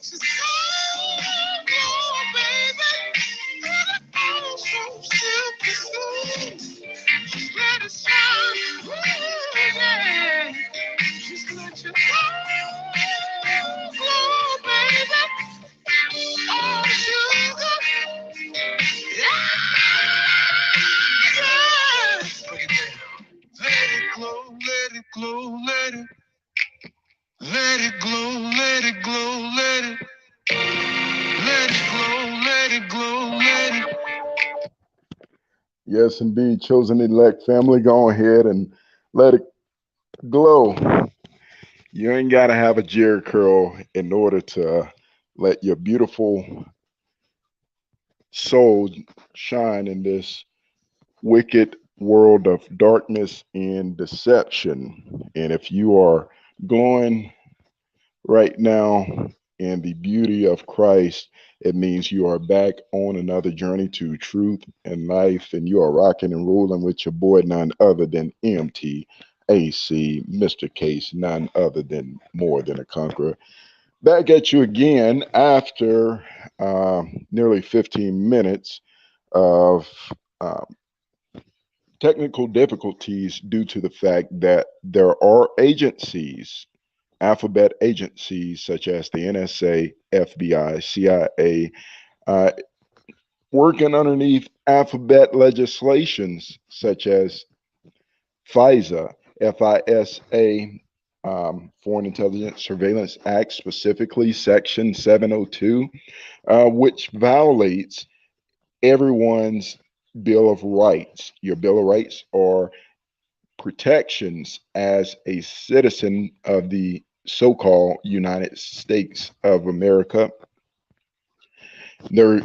Just go, baby. Oh, so simple. Let it shine. Ooh, yeah. Just let your glow, baby. Oh, sugar. Yeah. Let it glow, let it glow, let it glow, let it glow, let it glow, let it glow, let it. Yes, indeed, chosen elect family, go ahead and let it glow. You ain't got to have a Jerry curl in order to let your beautiful soul shine in this wicked world of darkness and deception. And if you are glowing right now in the beauty of Christ, it means you are back on another journey to truth and life, and you are rocking and rolling with your boy, none other than MTAC, Mr. Case, none other than more than a conqueror. Back at you again after nearly 15 minutes of uh, technical difficulties due to the fact that there are agencies, alphabet agencies such as the NSA, FBI, CIA, uh, working underneath alphabet legislations such as FISA, FISA, Foreign Intelligence Surveillance Act, specifically Section 702, which violates everyone's Bill of Rights. Your Bill of Rights are protections as a citizen of the so-called United States of America. There,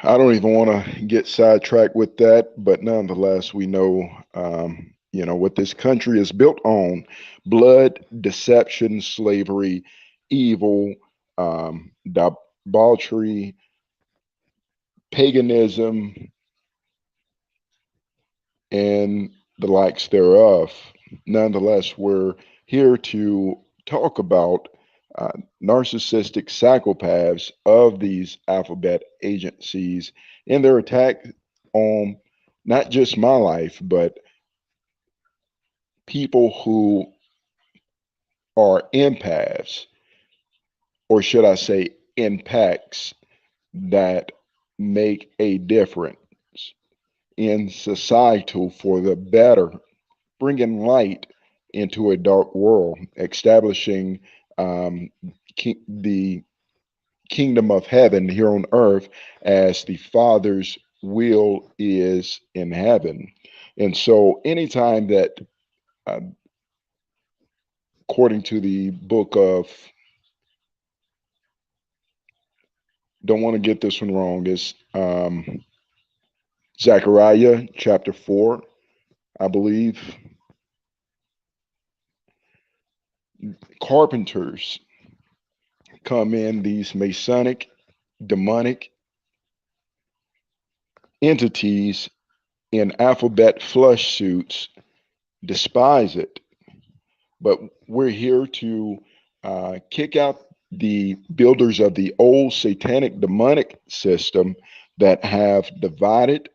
I don't even want to get sidetracked with that, but nonetheless, we know, what this country is built on: blood, deception, slavery, evil, debauchery, paganism, and the likes thereof. Nonetheless, we're here to talk about uh, narcissistic psychopaths of these alphabet agencies and their attack on not just my life, but people who are empaths, or should I say, impacts that make a difference in societal for the better, bringing light into a dark world, establishing the kingdom of heaven here on earth as the Father's will is in heaven. And so, anytime that, uh, according to the book of, don't want to get this one wrong, is Zechariah chapter 4, I believe, carpenters come in, these masonic, demonic entities in alphabet flush suits despise it. But we're here to kick out the builders of the old satanic demonic system that have divided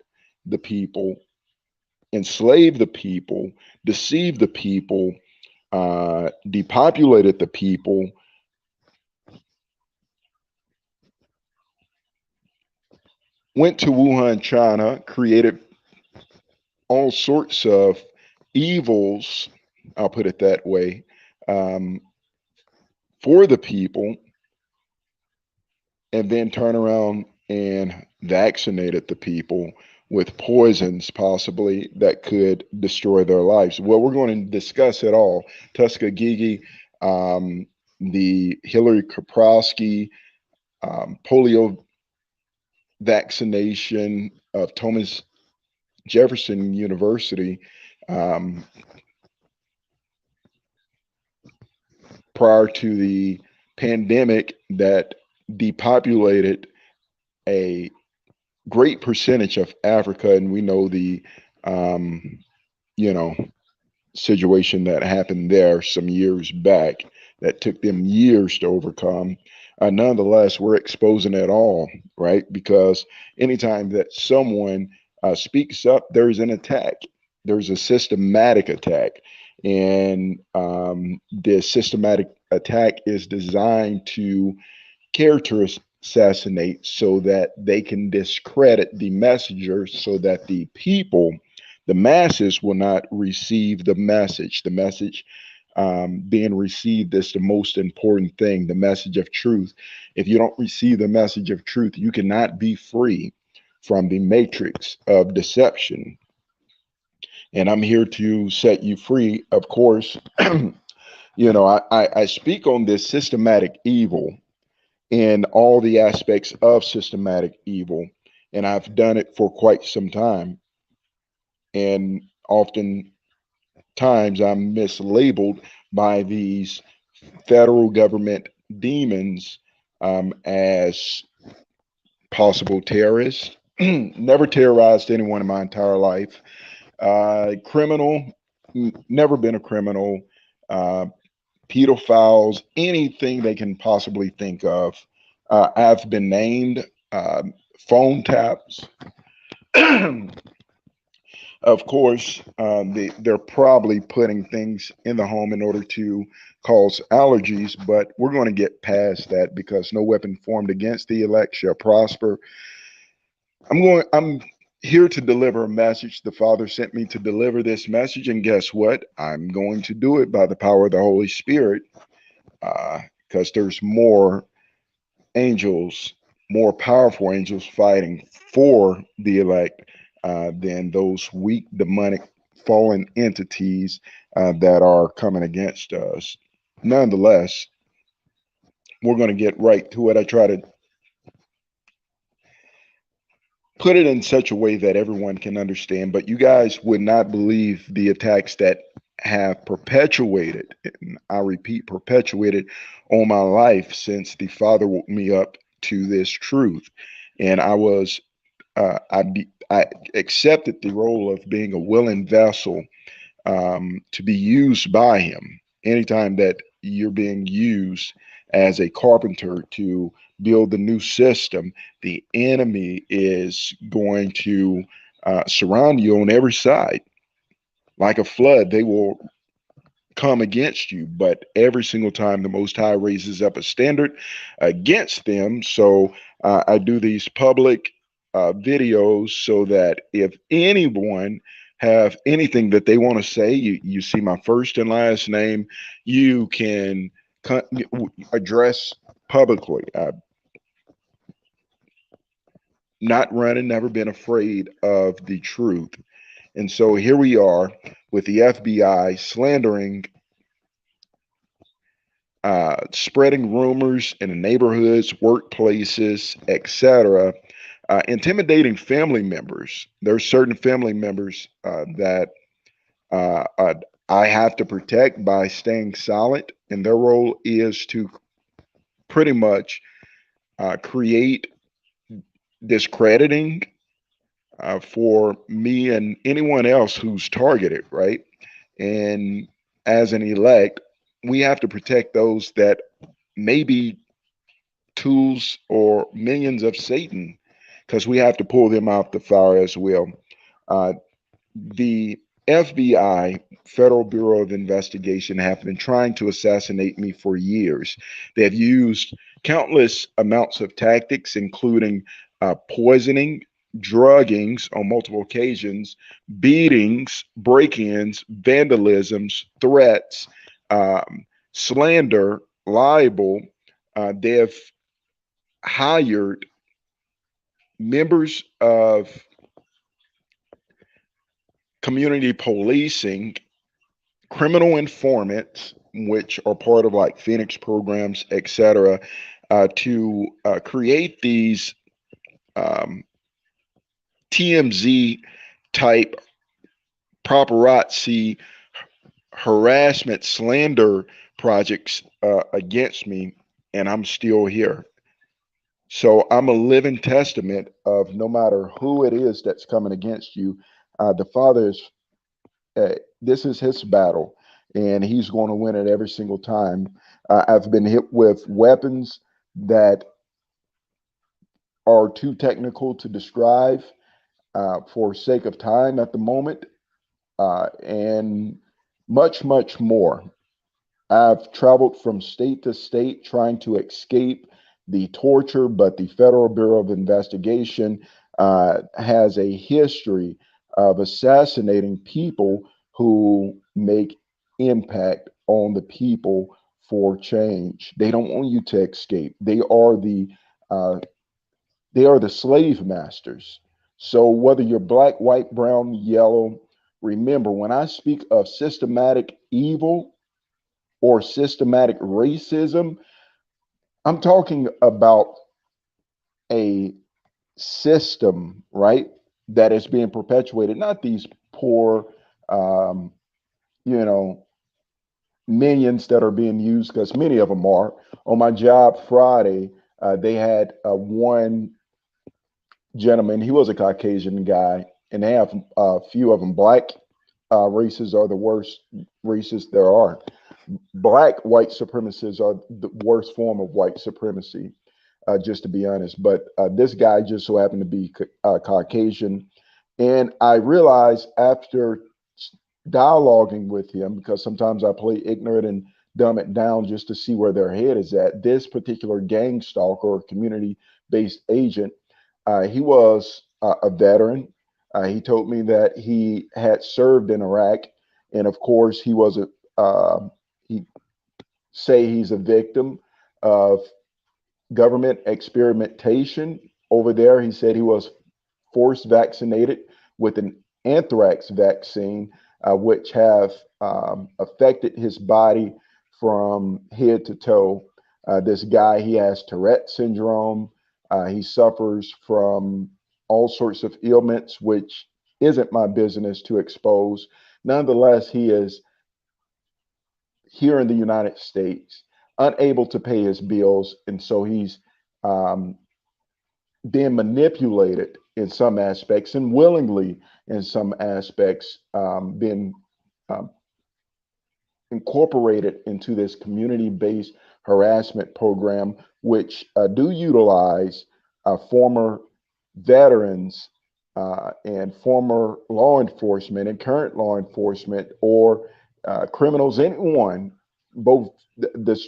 the people, enslaved the people, deceived the people, depopulated the people, went to Wuhan, China, created all sorts of evils, I'll put it that way, um, for the people, and then turn around and vaccinated the people with poisons possibly that could destroy their lives. Well, we're going to discuss it all. Tuskegee, the Hillary Kaprowski, polio vaccination of Thomas Jefferson University, um, prior to the pandemic that depopulated a great percentage of Africa, and we know the um, you know situation that happened there some years back. that took them years to overcome. Nonetheless, we're exposing it all, right? Because anytime that someone speaks up, there's an attack. There's a systematic attack. And this systematic attack is designed to character assassinate so that they can discredit the messenger so that the people, the masses, will not receive the message. The message being received is the most important thing, the message of truth. If you don't receive the message of truth, you cannot be free from the matrix of deception. And I'm here to set you free. Of course, I speak on this systematic evil in all the aspects of systematic evil, and I've done it for quite some time. And oftentimes I'm mislabeled by these federal government demons as possible terrorists. Never terrorized anyone in my entire life. Criminal, never been a criminal. Uh, Pedophiles, anything they can possibly think of. I've been named phone taps. Of course, they're probably putting things in the home in order to cause allergies, but we're going to get past that because no weapon formed against the elect shall prosper. I'm here to deliver a message. The Father sent me to deliver this message, and guess what? I'm going to do it by the power of the Holy Spirit, because there's more angels, more powerful angels fighting for the elect than those weak, demonic, fallen entities that are coming against us. Nonetheless, we're going to get right to it. I try to put it in such a way that everyone can understand, but you guys would not believe the attacks that have perpetuated, and I repeat, perpetuated on my life since the Father woke me up to this truth. And I accepted the role of being a willing vessel to be used by Him. Anytime that you're being used as a carpenter to build the new system, the enemy is going to surround you on every side. Like a flood, they will come against you, but every single time the Most High raises up a standard against them. So I do these public videos so that if anyone have anything that they want to say, you see my first and last name, you can address publicly. Not running, never been afraid of the truth. And so here we are with the FBI slandering, spreading rumors in the neighborhoods, workplaces, etc., intimidating family members. There's certain family members that uh, uh, I have to protect by staying silent, and their role is to pretty much create discrediting for me and anyone else who's targeted, right? And as an elect, we have to protect those that may be tools or minions of Satan, because we have to pull them out the fire as well. Uh, the FBI, Federal Bureau of Investigation, have been trying to assassinate me for years. They have used countless amounts of tactics, including poisoning, druggings on multiple occasions, beatings, break ins, vandalisms, threats, slander, libel. They have hired members of community policing, criminal informants, which are part of like Phoenix programs, etc., to create these um, TMZ type paparazzi harassment slander projects against me, and I'm still here. So I'm a living testament of no matter who it is that's coming against you, the Father is, this is his battle, and he's going to win it every single time. I've been hit with weapons that are too technical to describe for sake of time at the moment, and much, much more. I've traveled from state to state trying to escape the torture, but the Federal Bureau of Investigation has a history of assassinating people who make impact on the people for change. They don't want you to escape. Uh, they are the slave masters. So whether you're black, white, brown, yellow, remember when I speak of systematic evil or systematic racism, I'm talking about a system, right, that is being perpetuated, not these poor, um, you know, minions that are being used, because many of them are. On my job Friday, they had one gentleman. He was a Caucasian guy, and they have a few of them. Black races are the worst races there are. Black white supremacists are the worst form of white supremacy, just to be honest. But this guy just so happened to be Caucasian. And I realized after dialoguing with him, because sometimes I play ignorant and dumb it down just to see where their head is at, this particular gang stalker or community based agent, he was a veteran. He told me that he had served in Iraq. And of course, he was he say he's a victim of government experimentation over there. He said he was forced vaccinated with an anthrax vaccine, which have affected his body from head to toe. This guy, he has Tourette syndrome. He suffers from all sorts of ailments, which isn't my business to expose. Nonetheless, he is here in the United States, unable to pay his bills, and so he's um, being manipulated in some aspects and willingly in some aspects, being um, incorporated into this community-based harassment program, which do utilize former veterans and former law enforcement and current law enforcement or criminals, anyone. Both this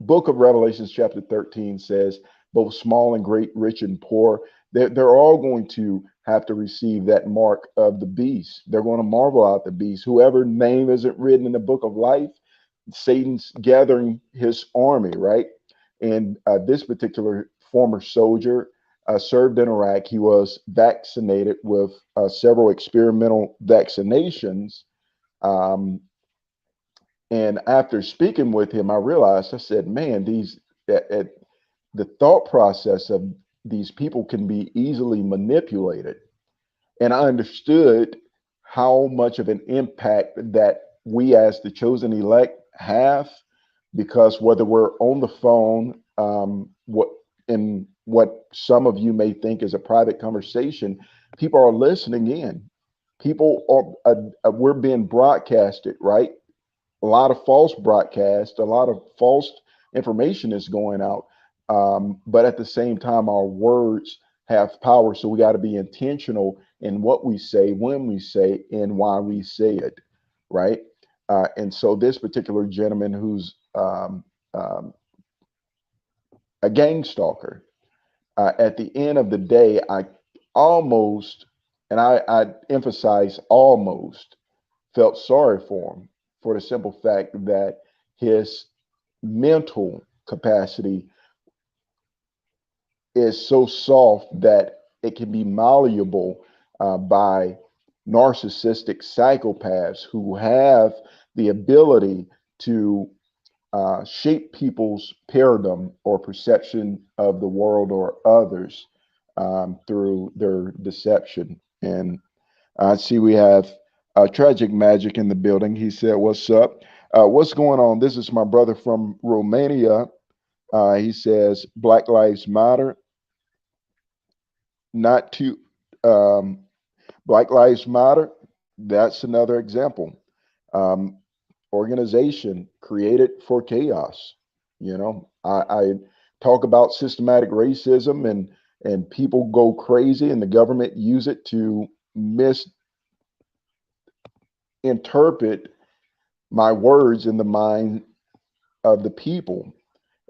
book of Revelations, chapter 13, says both small and great, rich and poor, they're all going to have to receive that mark of the beast. They're going to marvel out the beast. Whoever name isn't written in the book of life, Satan's gathering his army, right? And this particular former soldier served in Iraq. He was vaccinated with several experimental vaccinations. Um, and after speaking with him, I realized, I said, man, the thought process of these people can be easily manipulated. And I understood how much of an impact that we as the chosen elect have, because whether we're on the phone, what some of you may think is a private conversation, people are listening in. People are we're being broadcasted, right? A lot of false broadcast, a lot of false information is going out. But at the same time, our words have power. So we got to be intentional in what we say, when we say, and why we say it, right? And so this particular gentleman who's a gang stalker, at the end of the day, I almost, and I emphasize almost, felt sorry for him for the simple fact that his mental capacity is so soft that it can be malleable by narcissistic psychopaths who have the ability to shape people's paradigm or perception of the world or others through their deception. And I see we have Tragic Magic in the building. He said, "What's up? What's going on? This is my brother from Romania." He says, "Black Lives Matter, not to um, Black Lives Matter." That's another example. Um, organization created for chaos. You know, I talk about systematic racism, and people go crazy, and the government use it to misinterpret my words in the mind of the people.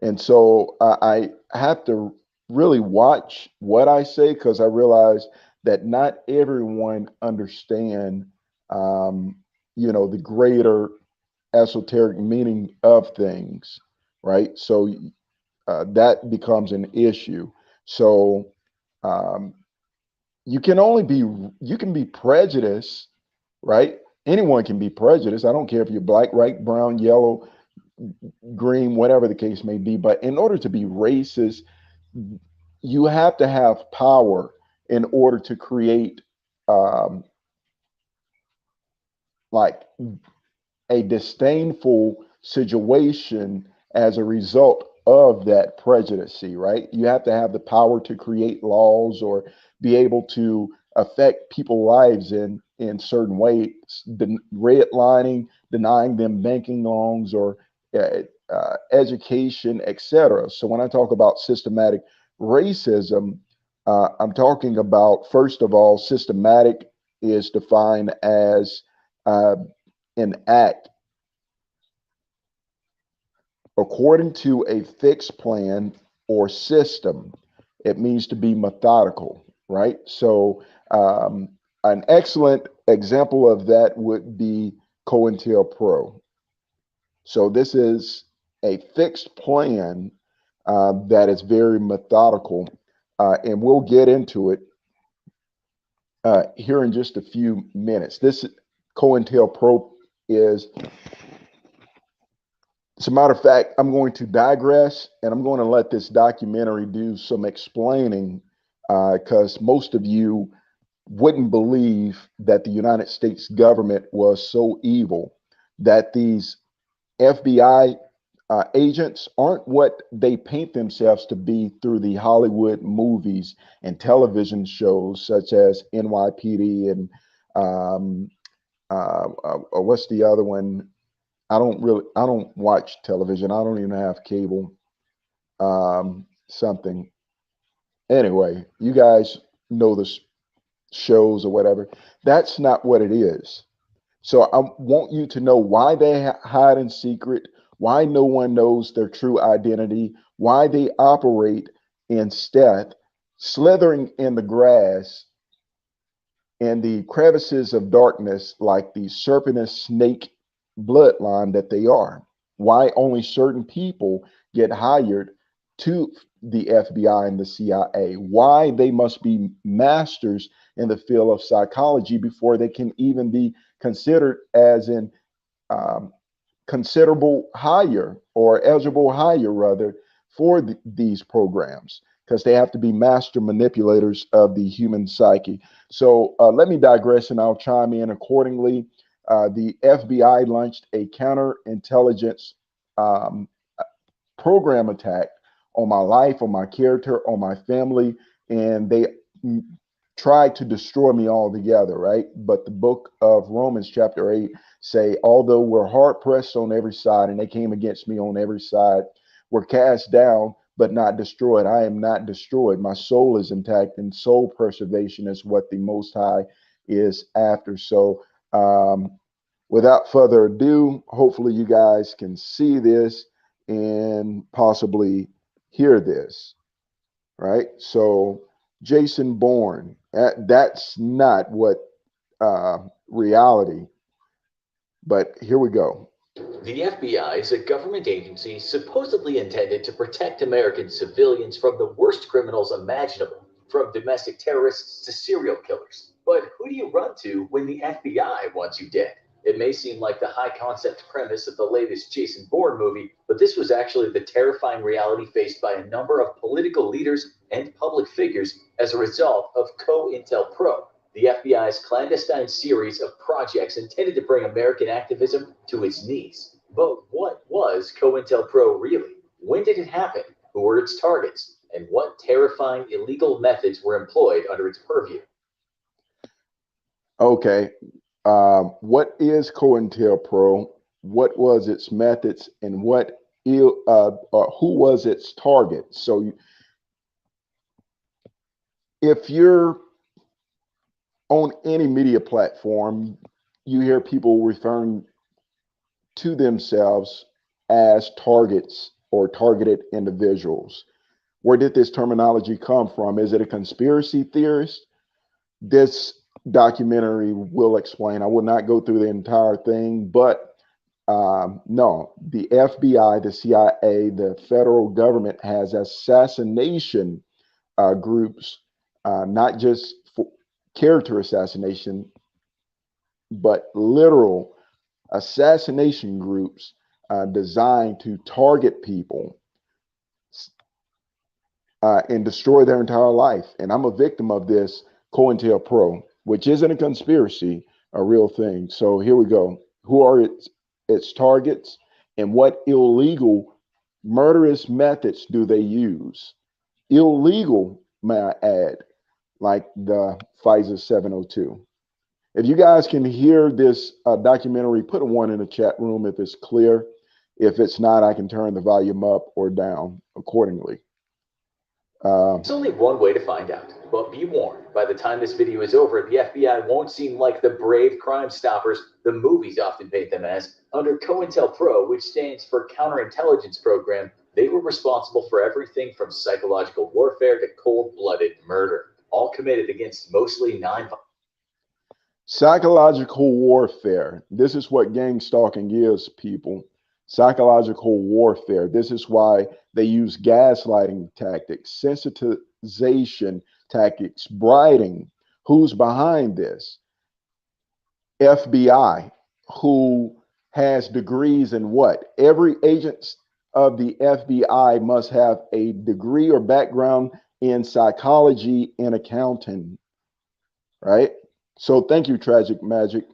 And so I have to really watch what I say, because I realize that not everyone understand, um, the greater esoteric meaning of things, right? So that becomes an issue. So um, you can be prejudiced, right? Anyone can be prejudiced. I don't care if you're black, white, brown, yellow, green, whatever the case may be. But in order to be racist, you have to have power in order to create um, like a disdainful situation as a result of that prejudice, right? You have to have the power to create laws or be able to affect people's lives in certain ways, redlining, denying them banking loans or education, etc. So when I talk about systematic racism, I'm talking about, first of all, systematic is defined as uh, an act according to a fixed plan or system. It means to be methodical, right? So, an excellent example of that would be COINTELPRO. So, this is a fixed plan that is very methodical, and we'll get into it here in just a few minutes. This COINTELPRO is, as a matter of fact, I'm going to digress, and I'm going to let this documentary do some explaining, because most of you wouldn't believe that the United States government was so evil, that these FBI agents aren't what they paint themselves to be through the Hollywood movies and television shows such as NYPD and um, what's the other one? I don't watch television. I don't even have cable. Something. Anyway, you guys know the shows or whatever. That's not what it is. So I want you to know why they hide in secret, why no one knows their true identity, why they operate in stealth, slithering in the grass and the crevices of darkness like the serpentine snake bloodline that they are. Why only certain people get hired to the FBI and the CIA? Why they must be masters in the field of psychology before they can even be considered as an um, considerable hire or eligible hire rather for these programs, because they have to be master manipulators of the human psyche. So let me digress and I'll chime in accordingly. The FBI launched a counterintelligence um, program attack on my life, on my character, on my family, and they tried to destroy me altogether, right? But the book of Romans, chapter 8, say, although we're hard pressed on every side, and they came against me on every side, we're cast down, but not destroyed. I am not destroyed. My soul is intact, and soul preservation is what the Most High is after. So, without further ado, hopefully you guys can see this and possibly hear this, right? So, Jason Bourne, that's not what reality, but here we go. The FBI is a government agency supposedly intended to protect American civilians from the worst criminals imaginable, from domestic terrorists to serial killers. But who do you run to when the FBI wants you dead? It may seem like the high concept premise of the latest Jason Bourne movie, but this was actually the terrifying reality faced by a number of political leaders and public figures as a result of COINTELPRO, the FBI's clandestine series of projects intended to bring American activism to its knees. But what was COINTELPRO really? When did it happen? Who were its targets? And what terrifying illegal methods were employed under its purview? Okay. What is COINTELPRO? what was its methods, and who was its target. So if you're on any media platform, you hear people referring to themselves as targets or targeted individuals. Where did this terminology come from? Is it a conspiracy theorist? This documentary will explain. I will not go through the entire thing, but no, the FBI, the CIA, the federal government has assassination groups, not just for character assassination, but literal assassination groups designed to target people and destroy their entire life. And I'm a victim of this COINTELPRO, which isn't a conspiracy, a real thing. So here we go. Who are its targets, and what illegal murderous methods do they use? Illegal, may I add, like the FISA 702. If you guys can hear this documentary, put a one in the chat room if it's clear. If it's not, I can turn the volume up or down accordingly. There's only one way to find out, but be warned, by the time this video is over, the FBI won't seem like the brave crime stoppers the movies often paint them as. Under COINTELPRO, which stands for Counterintelligence Program, they were responsible for everything from psychological warfare to cold-blooded murder, all committed against mostly non-violent. Psychological warfare. This is what gangstalking is, people. Psychological warfare. This is why they use gaslighting tactics, sensitization tactics, bribing. Who's behind this? FBI, who has degrees in what? Every agent of the FBI must have a degree or background in psychology and accounting, right? So thank you, Tragic Magic,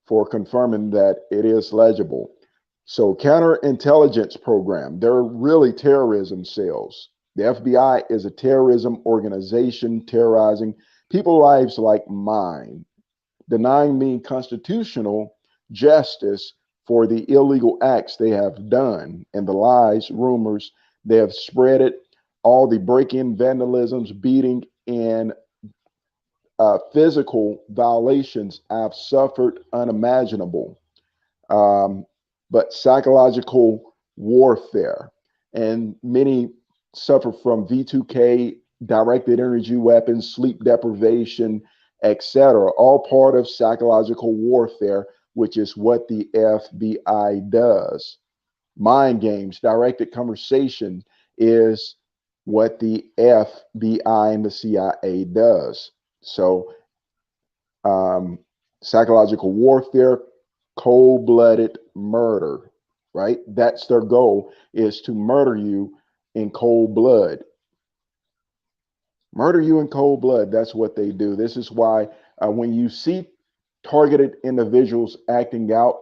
for confirming that it is legible. So counterintelligence program, they're really terrorism cells. The FBI is a terrorism organization terrorizing people's lives like mine, denying me constitutional justice for the illegal acts they have done and the lies, rumors they have spread it, all the break-in vandalisms, beating, and physical violations I've suffered unimaginable. But psychological warfare, and many suffer from V2K, directed energy weapons, sleep deprivation, etc. All part of psychological warfare, which is what the FBI does. Mind games, directed conversation is what the FBI and the CIA does. So, psychological warfare, cold-blooded murder, right? That's their goal, is to murder you in cold blood. Murder you in cold blood. That's what they do. This is why when you see targeted individuals acting out,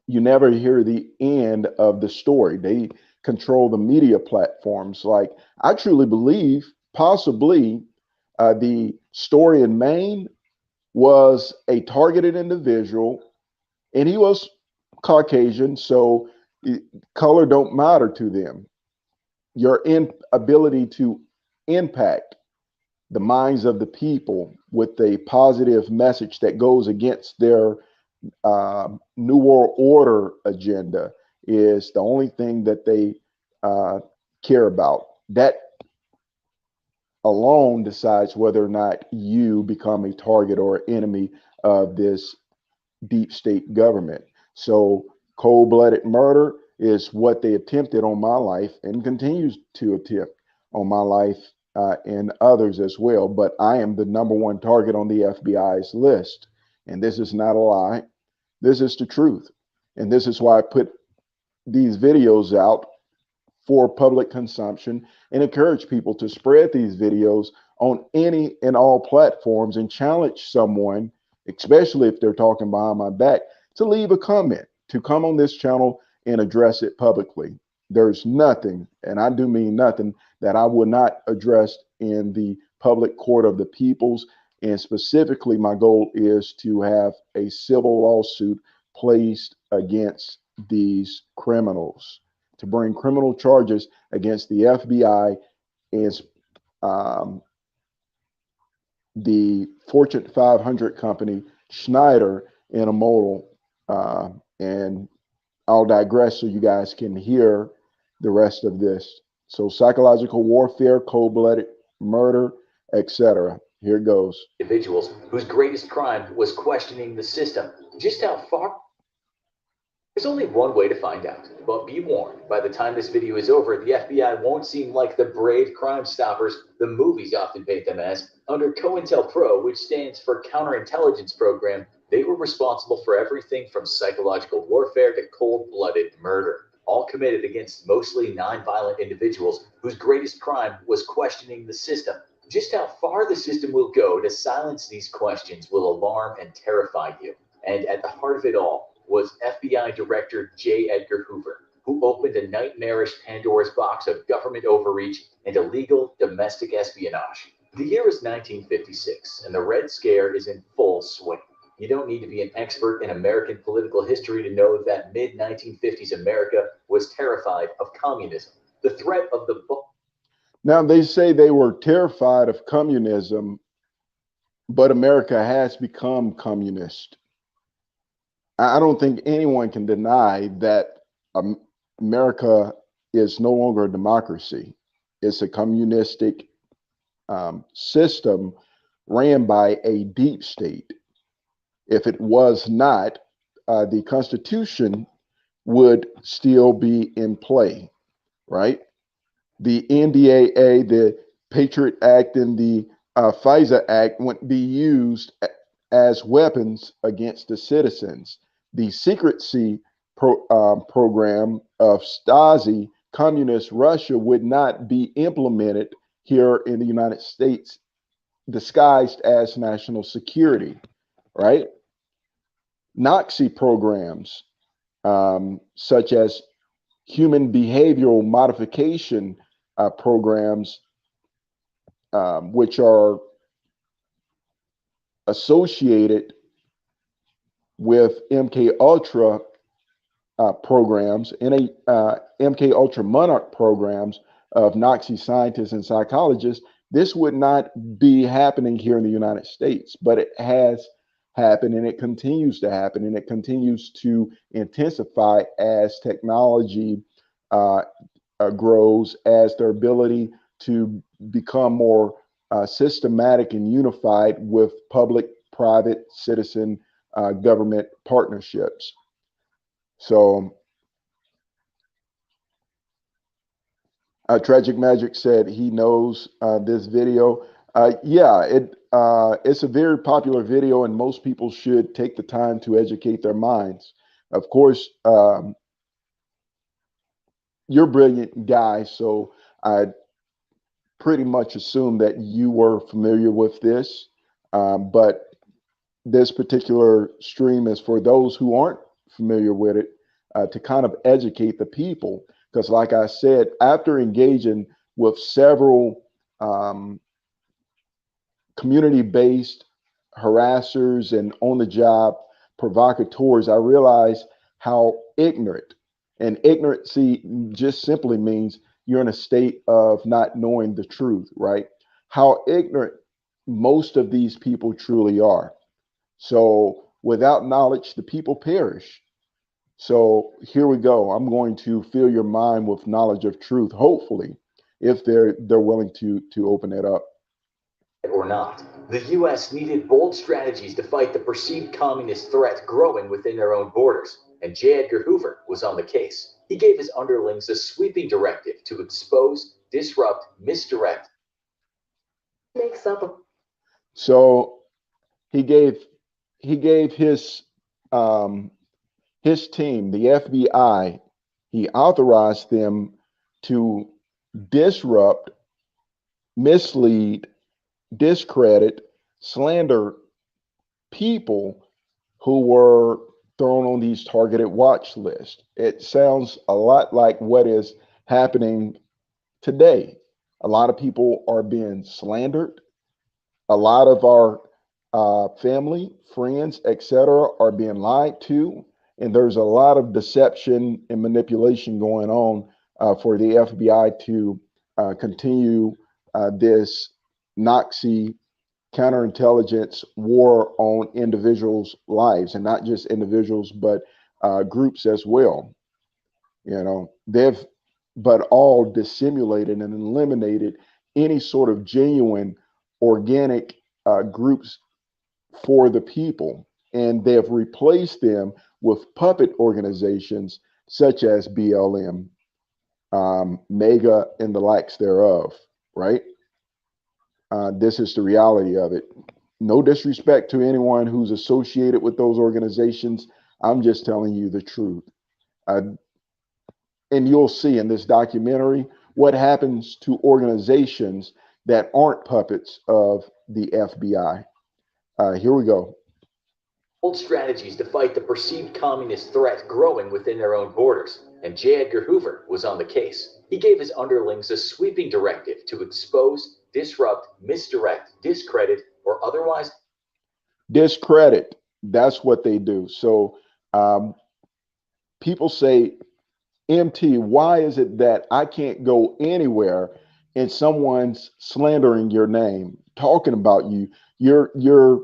you never hear the end of the story. They control the media platforms. Like, I truly believe possibly the story in Maine was a targeted individual, and he was Caucasian, so color don't matter to them. Your inability to impact the minds of the people with a positive message that goes against their New World Order agenda is the only thing that they care about. That alone decides whether or not you become a target or enemy of this deep state government. So cold-blooded murder is what they attempted on my life and continues to attempt on my life and others as well. But I am the number one target on the FBI's list. And this is not a lie. This is the truth. And this is why I put these videos out for public consumption and encourage people to spread these videos on any and all platforms and challenge someone, especially if they're talking behind my back, to leave a comment, to come on this channel and address it publicly. There's nothing, and I do mean nothing, that I would not address in the public court of the peoples. And specifically, my goal is to have a civil lawsuit placed against these criminals, to bring criminal charges against the FBI is the Fortune 500 company Schneider Intermodal, and I'll digress so you guys can hear the rest of this. So psychological warfare, cold-blooded murder, etc. Here it goes. Individuals whose greatest crime was questioning the system. Just how far? There's only one way to find out, but be warned, by the time this video is over, the FBI won't seem like the brave Crime Stoppers the movies often paint them as. Under COINTELPRO, which stands for Counterintelligence Program, they were responsible for everything from psychological warfare to cold-blooded murder, all committed against mostly non-violent individuals whose greatest crime was questioning the system. Just how far the system will go to silence these questions will alarm and terrify you. And at the heart of it all was FBI Director J. Edgar Hoover, who opened a nightmarish Pandora's box of government overreach and illegal domestic espionage. The year is 1956, and the Red Scare is in full swing. You don't need to be an expert in American political history to know that mid-1950s America was terrified of communism. The threat of the Now, they say they were terrified of communism, but America has become communist. I don't think anyone can deny that America is no longer a democracy. It's a communistic system ran by a deep state. If it was not, the Constitution would still be in play, right? The NDAA, the Patriot Act, and the FISA Act wouldn't be used as weapons against the citizens. The secrecy program of Stasi, communist Russia, would not be implemented here in the United States, disguised as national security, right? Nazi programs, such as human behavioral modification programs, which are associated with MK Ultra programs and MK Ultra Monarch programs of Nazi scientists and psychologists. This would not be happening here in the United States, but it has happened, and it continues to happen, and it continues to intensify as technology grows, as their ability to become more systematic and unified with public, private, citizen, government partnerships. So Tragic Magic said he knows this video. Yeah, it's a very popular video, and most people should take the time to educate their minds. Of course, you're a brilliant guy, so I pretty much assume that you were familiar with this. But this particular stream is for those who aren't familiar with it, to kind of educate the people. Because like I said, after engaging with several community-based harassers and on-the-job provocateurs, I realized how ignorant, and ignorancy just simply means you're in a state of not knowing the truth, right? How ignorant most of these people truly are. So without knowledge, the people perish. So here we go. I'm going to fill your mind with knowledge of truth, hopefully, if they're willing to open it up. Or not, the U.S. needed bold strategies to fight the perceived communist threat growing within their own borders, and J. Edgar Hoover was on the case. He gave his underlings a sweeping directive to expose, disrupt, misdirect. Makes up. So he gave his team, the FBI, he authorized them to disrupt, mislead, discredit, slander people who were thrown on these targeted watch lists. It sounds a lot like what is happening today. A lot of people are being slandered. A lot of our family, friends, etc., are being lied to, And there's a lot of deception and manipulation going on for the FBI to continue this Nazi counterintelligence war on individuals' lives, and not just individuals, but groups as well. You know, they've but all dissimulated and eliminated any sort of genuine, organic groups for the people, and they have replaced them with puppet organizations such as BLM, Mega, and the likes thereof. Right? This is the reality of it. No disrespect to anyone who's associated with those organizations. I'm just telling you the truth. Uh, and you'll see in this documentary what happens to organizations that aren't puppets of the FBI. Here we go. Old strategies to fight the perceived communist threat growing within their own borders, and J. Edgar Hoover was on the case. He gave his underlings a sweeping directive to expose, disrupt, misdirect, discredit, or otherwise Discredit. That's what they do. So people say, MT, why is it that I can't go anywhere and someone's slandering your name, talking about you? Your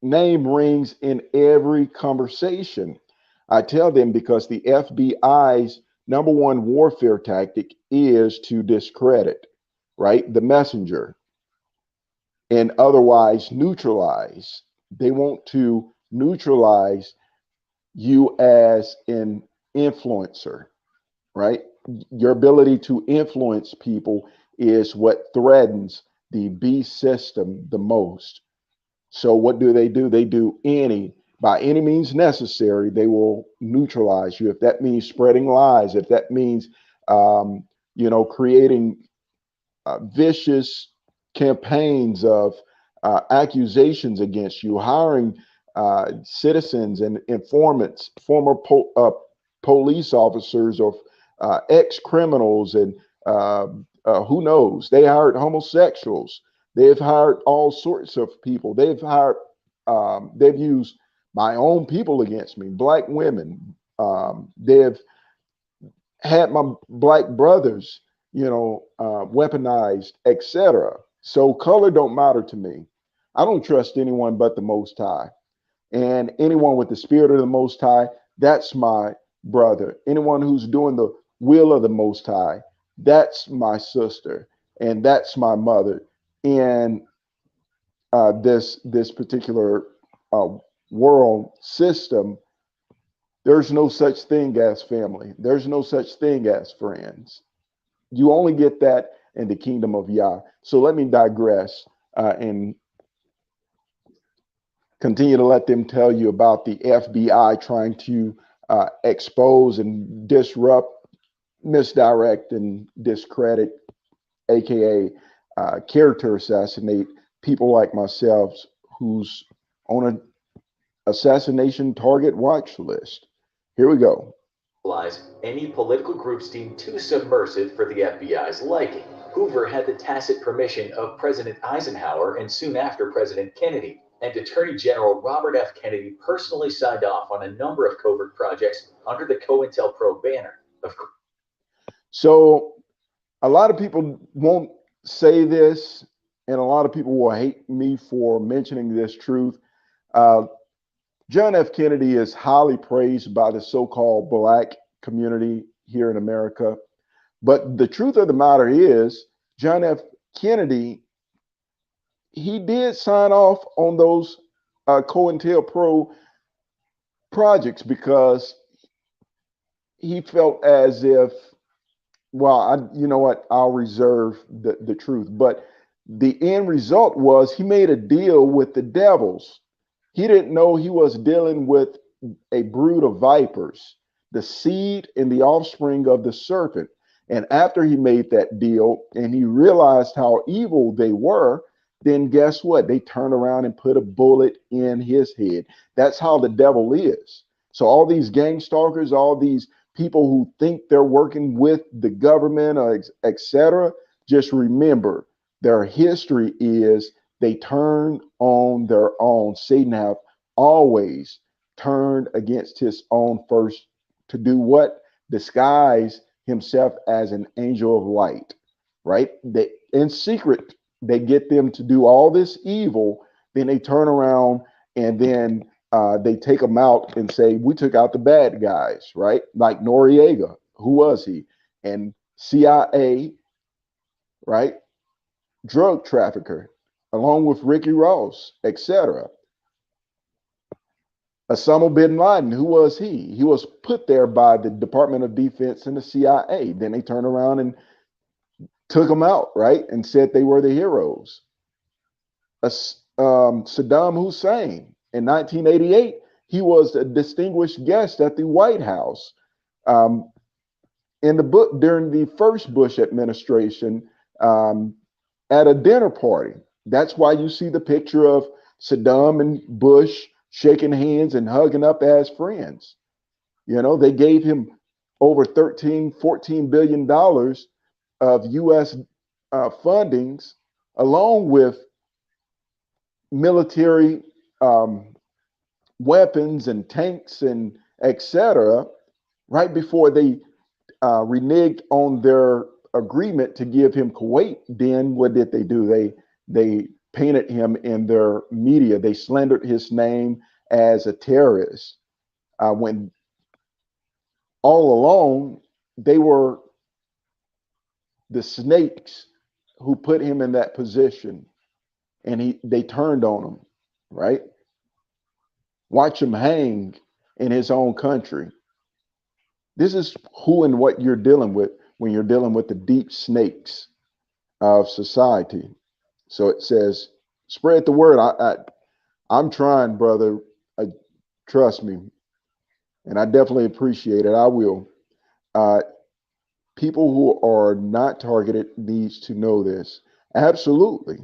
name rings in every conversation. I tell them because the FBI's number one warfare tactic is to discredit, right? The messenger, and otherwise neutralize. They want to neutralize you as an influencer, right? Your ability to influence people is what threatens the beast system the most. So what do? They do by any means necessary, they will neutralize you. If that means spreading lies, if that means, creating vicious campaigns of accusations against you, hiring citizens and informants, former police officers or ex criminals, and who knows? They hired homosexuals. They've hired all sorts of people. They've used my own people against me, black women. They've had my black brothers, weaponized, etc. So color don't matter to me. I don't trust anyone but the Most High, and anyone with the spirit of the Most High. That's my brother. Anyone who's doing the will of the Most High, that's my sister, and that's my mother. In this particular uh, world system, there's no such thing as family. There's no such thing as friends. You only get that in the kingdom of Yah. So let me digress and continue to let them tell you about the FBI trying to expose and disrupt, misdirect, and discredit, aka character assassinate people like myself who's on an assassination target watch list. Here we go. any political groups deemed too subversive for the FBI's liking. Hoover had the tacit permission of President Eisenhower and soon after President Kennedy, and Attorney General Robert F. Kennedy personally signed off on a number of covert projects under the COINTELPRO banner. So a lot of people won't say this, and a lot of people will hate me for mentioning this truth. Uh, John F. Kennedy is highly praised by the so-called black community here in America. But the truth of the matter is, John F. Kennedy, he did sign off on those COINTELPRO projects because he felt as if, well, you know what, I'll reserve the truth. But the end result was he made a deal with the devils. He didn't know he was dealing with a brood of vipers, the seed and the offspring of the serpent. And after he made that deal and he realized how evil they were, then guess what? They turned around and put a bullet in his head. That's how the devil is. So all these gang stalkers, all these people who think they're working with the government, etc., just remember their history is they turned on their own. Satan have always turned against his own first to do what? Disguise himself as an angel of light, right? They, in secret, they get them to do all this evil. Then they turn around and then they take them out and say, we took out the bad guys, right? Like Noriega, who was he? And CIA, right? Drug trafficker, along with Ricky Ross, etc. Osama bin Laden, who was he? He was put there by the Department of Defense and the CIA. Then they turned around and took them out, right? And said they were the heroes. Saddam Hussein, in 1988, he was a distinguished guest at the White House. In the book during the first Bush administration, at a dinner party. That's why you see the picture of Saddam and Bush shaking hands and hugging up as friends. You know, they gave him over 13, 14 billion dollars of US fundings, along with military weapons and tanks and etc., right before they reneged on their agreement to give him Kuwait. Then what did they do? They painted him in their media. They slandered his name as a terrorist, when all along they were the snakes who put him in that position, and they turned on him, right? Watch him hang in his own country. This is who and what you're dealing with when you're dealing with the deep snakes of society. So it says, spread the word. I'm trying, brother. Trust me, and I definitely appreciate it. I will. Uh, People who are not targeted needs to know this. Absolutely.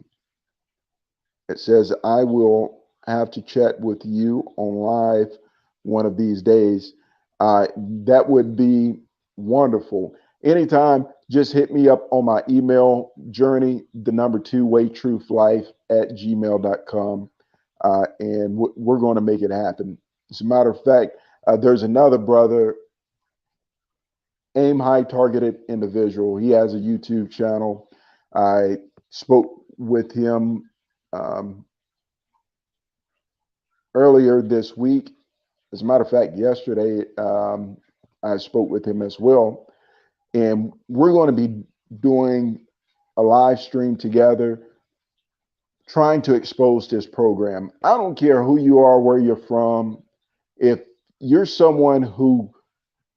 It says, I will have to chat with you on live one of these days. That would be wonderful. Anytime, just hit me up on my email journey, the number 2waytruthlife@gmail.com. And we're going to make it happen. As a matter of fact, there's another brother, aim high targeted individual. He has a YouTube channel. I spoke with him earlier this week. As a matter of fact, yesterday I spoke with him as well. And we're going to be doing a live stream together, trying to expose this program. I don't care who you are, where you're from. If you're someone who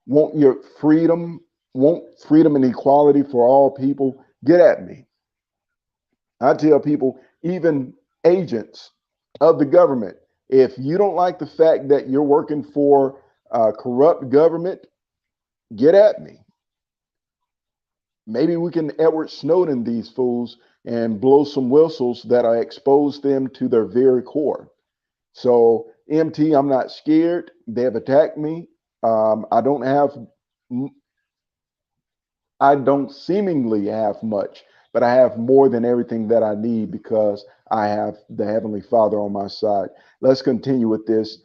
want freedom and equality for all people, get at me. I tell people, even agents of the government, if you don't like the fact that you're working for a corrupt government, get at me. Maybe we can Edward Snowden these fools and blow some whistles that I expose them to their very core. So, MT, I'm not scared. They have attacked me. I don't seemingly have much, but I have more than everything that I need because I have the Heavenly Father on my side. Let's continue with this.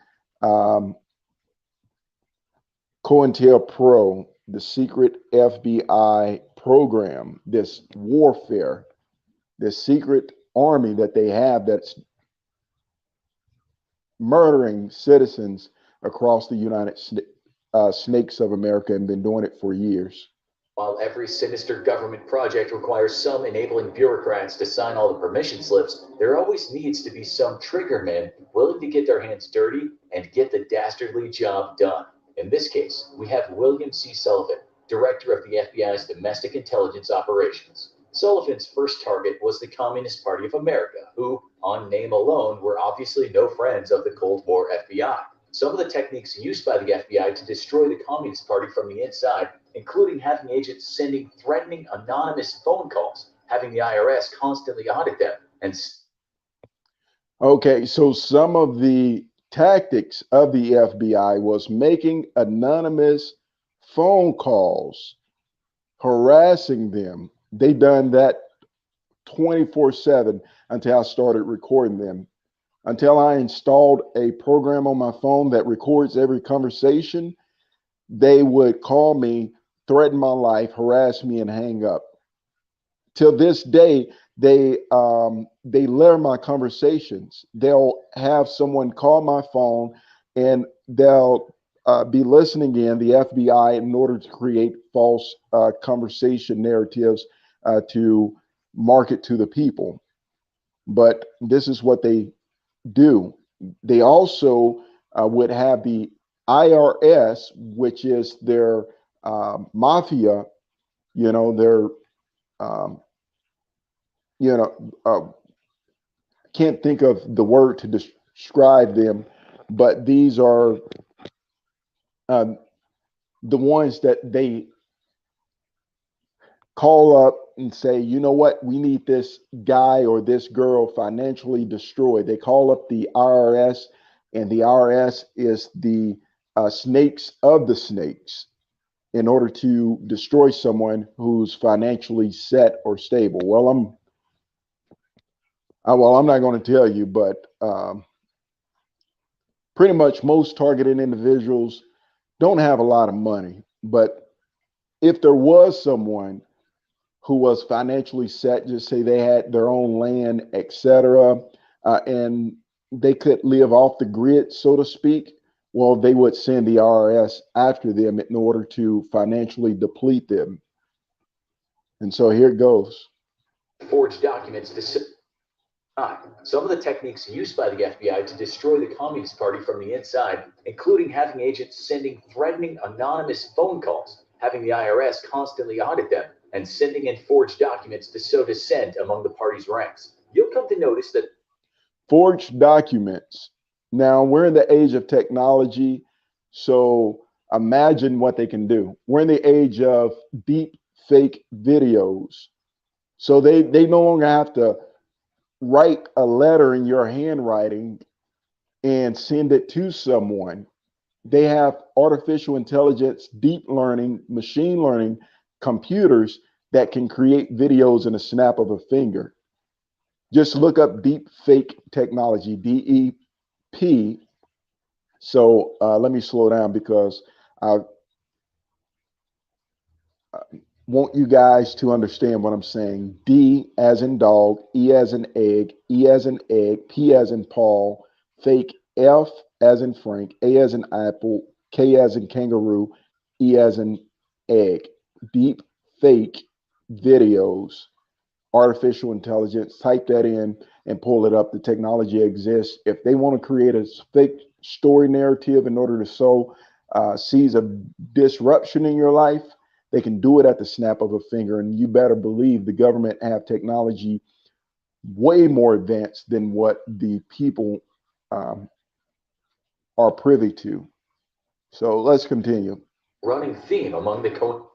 COINTELPRO, the secret FBI program, this warfare, this secret army that they have that's murdering citizens across the United Snakes of America, and been doing it for years. While every sinister government project requires some enabling bureaucrats to sign all the permission slips, there always needs to be some triggermen willing to get their hands dirty and get the dastardly job done. In this case, we have William C. Sullivan, director of the FBI's domestic intelligence operations. Sullivan's first target was the Communist Party of America, who, on name alone, were obviously no friends of the Cold War FBI. Some of the techniques used by the FBI to destroy the Communist Party from the inside, including having agents sending threatening anonymous phone calls, having the IRS constantly audit them, and okay, so some of the tactics of the FBI was making anonymous phone calls, harassing them. They done that 24/7 until I started recording them. until I installed a program on my phone that records every conversation. They would call me, threaten my life, harass me, and hang up. Till this day, they layer my conversations. They'll have someone call my phone, and they'll be listening in the FBI in order to create false conversation narratives to market to the people. But this is what they do. They also would have the IRS, which is their mafia, you know, their, um, you know, can't think of the word to describe them, but these are um, the ones that they call up and say, you know what, we need this guy or this girl financially destroyed. They call up the IRS, and the IRS is the snakes of the snakes in order to destroy someone who's financially set or stable. I'm not going to tell you, but pretty much most targeted individuals don't have a lot of money. But if there was someone who was financially set, just say they had their own land, etc., and they could live off the grid, so to speak, well, they would send the IRS after them in order to financially deplete them. And so here it goes. Forged documents to some of the techniques used by the FBI to destroy the Communist Party from the inside, including having agents sending threatening anonymous phone calls, having the IRS constantly audit them, and sending in forged documents to sow dissent among the party's ranks. You'll come to notice that Forged documents. Now, we're in the age of technology, so imagine what they can do. We're in the age of deep fake videos. So they no longer have to write a letter in your handwriting and send it to someone. They have artificial intelligence, deep learning, machine learning computers that can create videos in a snap of a finger. Just look up deep fake technology, DEP. So let me slow down because I want you guys to understand what I'm saying. D as in dog, E as in egg, E as in egg, P as in Paul, fake, F as in Frank, A as in apple, K as in kangaroo, E as in egg. Deep fake videos, artificial intelligence. Type that in and pull it up. The technology exists. If they want to create a fake story narrative in order to sow seeds of disruption in your life, they can do it at the snap of a finger. And you better believe the government have technology way more advanced than what the people are privy to. So let's continue. running theme among the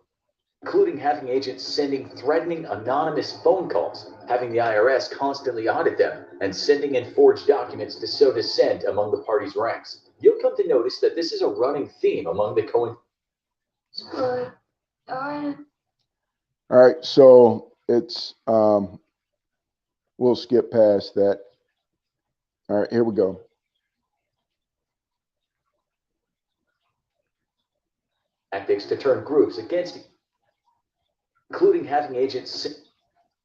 including having agents sending threatening anonymous phone calls, having the IRS constantly audit them, and sending in forged documents to sow dissent among the party's ranks. You'll come to notice that this is a running theme among the All right, so it's we'll skip past that. All right, here we go. tactics to turn groups against you, including having agents.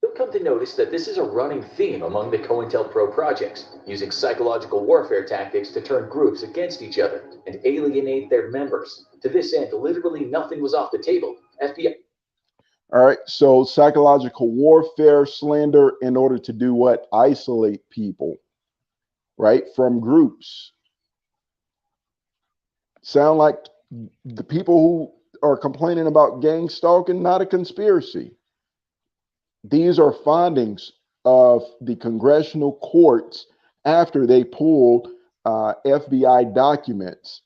You'll come to notice that this is a running theme among the COINTELPRO projects, using psychological warfare tactics to turn groups against each other and alienate their members. To this end, literally nothing was off the table. FBI. All right, so psychological warfare, slander, in order to do what? Isolate people, right, from groups. Sound like the people who are complaining about gang stalking, not a conspiracy. These are findings of the congressional courts after they pulled FBI documents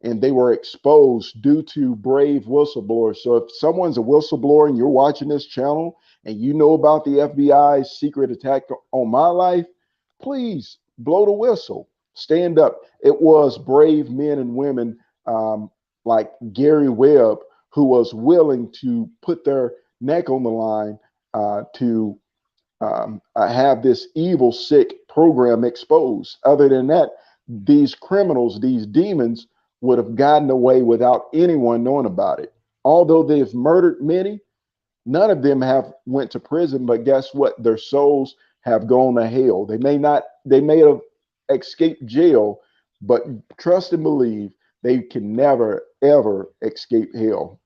and they were exposed due to brave whistleblowers. So if someone's a whistleblower and you're watching this channel and you know about the FBI's secret attack on my life, please blow the whistle. Stand up. It was brave men and women like Gary Webb who was willing to put their neck on the line to have this evil, sick program exposed. Other than that, these criminals, these demons, would have gotten away without anyone knowing about it. Although they've murdered many, none of them have went to prison, but guess what? Their souls have gone to hell. They may have escaped jail, but trust and believe they can never, ever escape hell.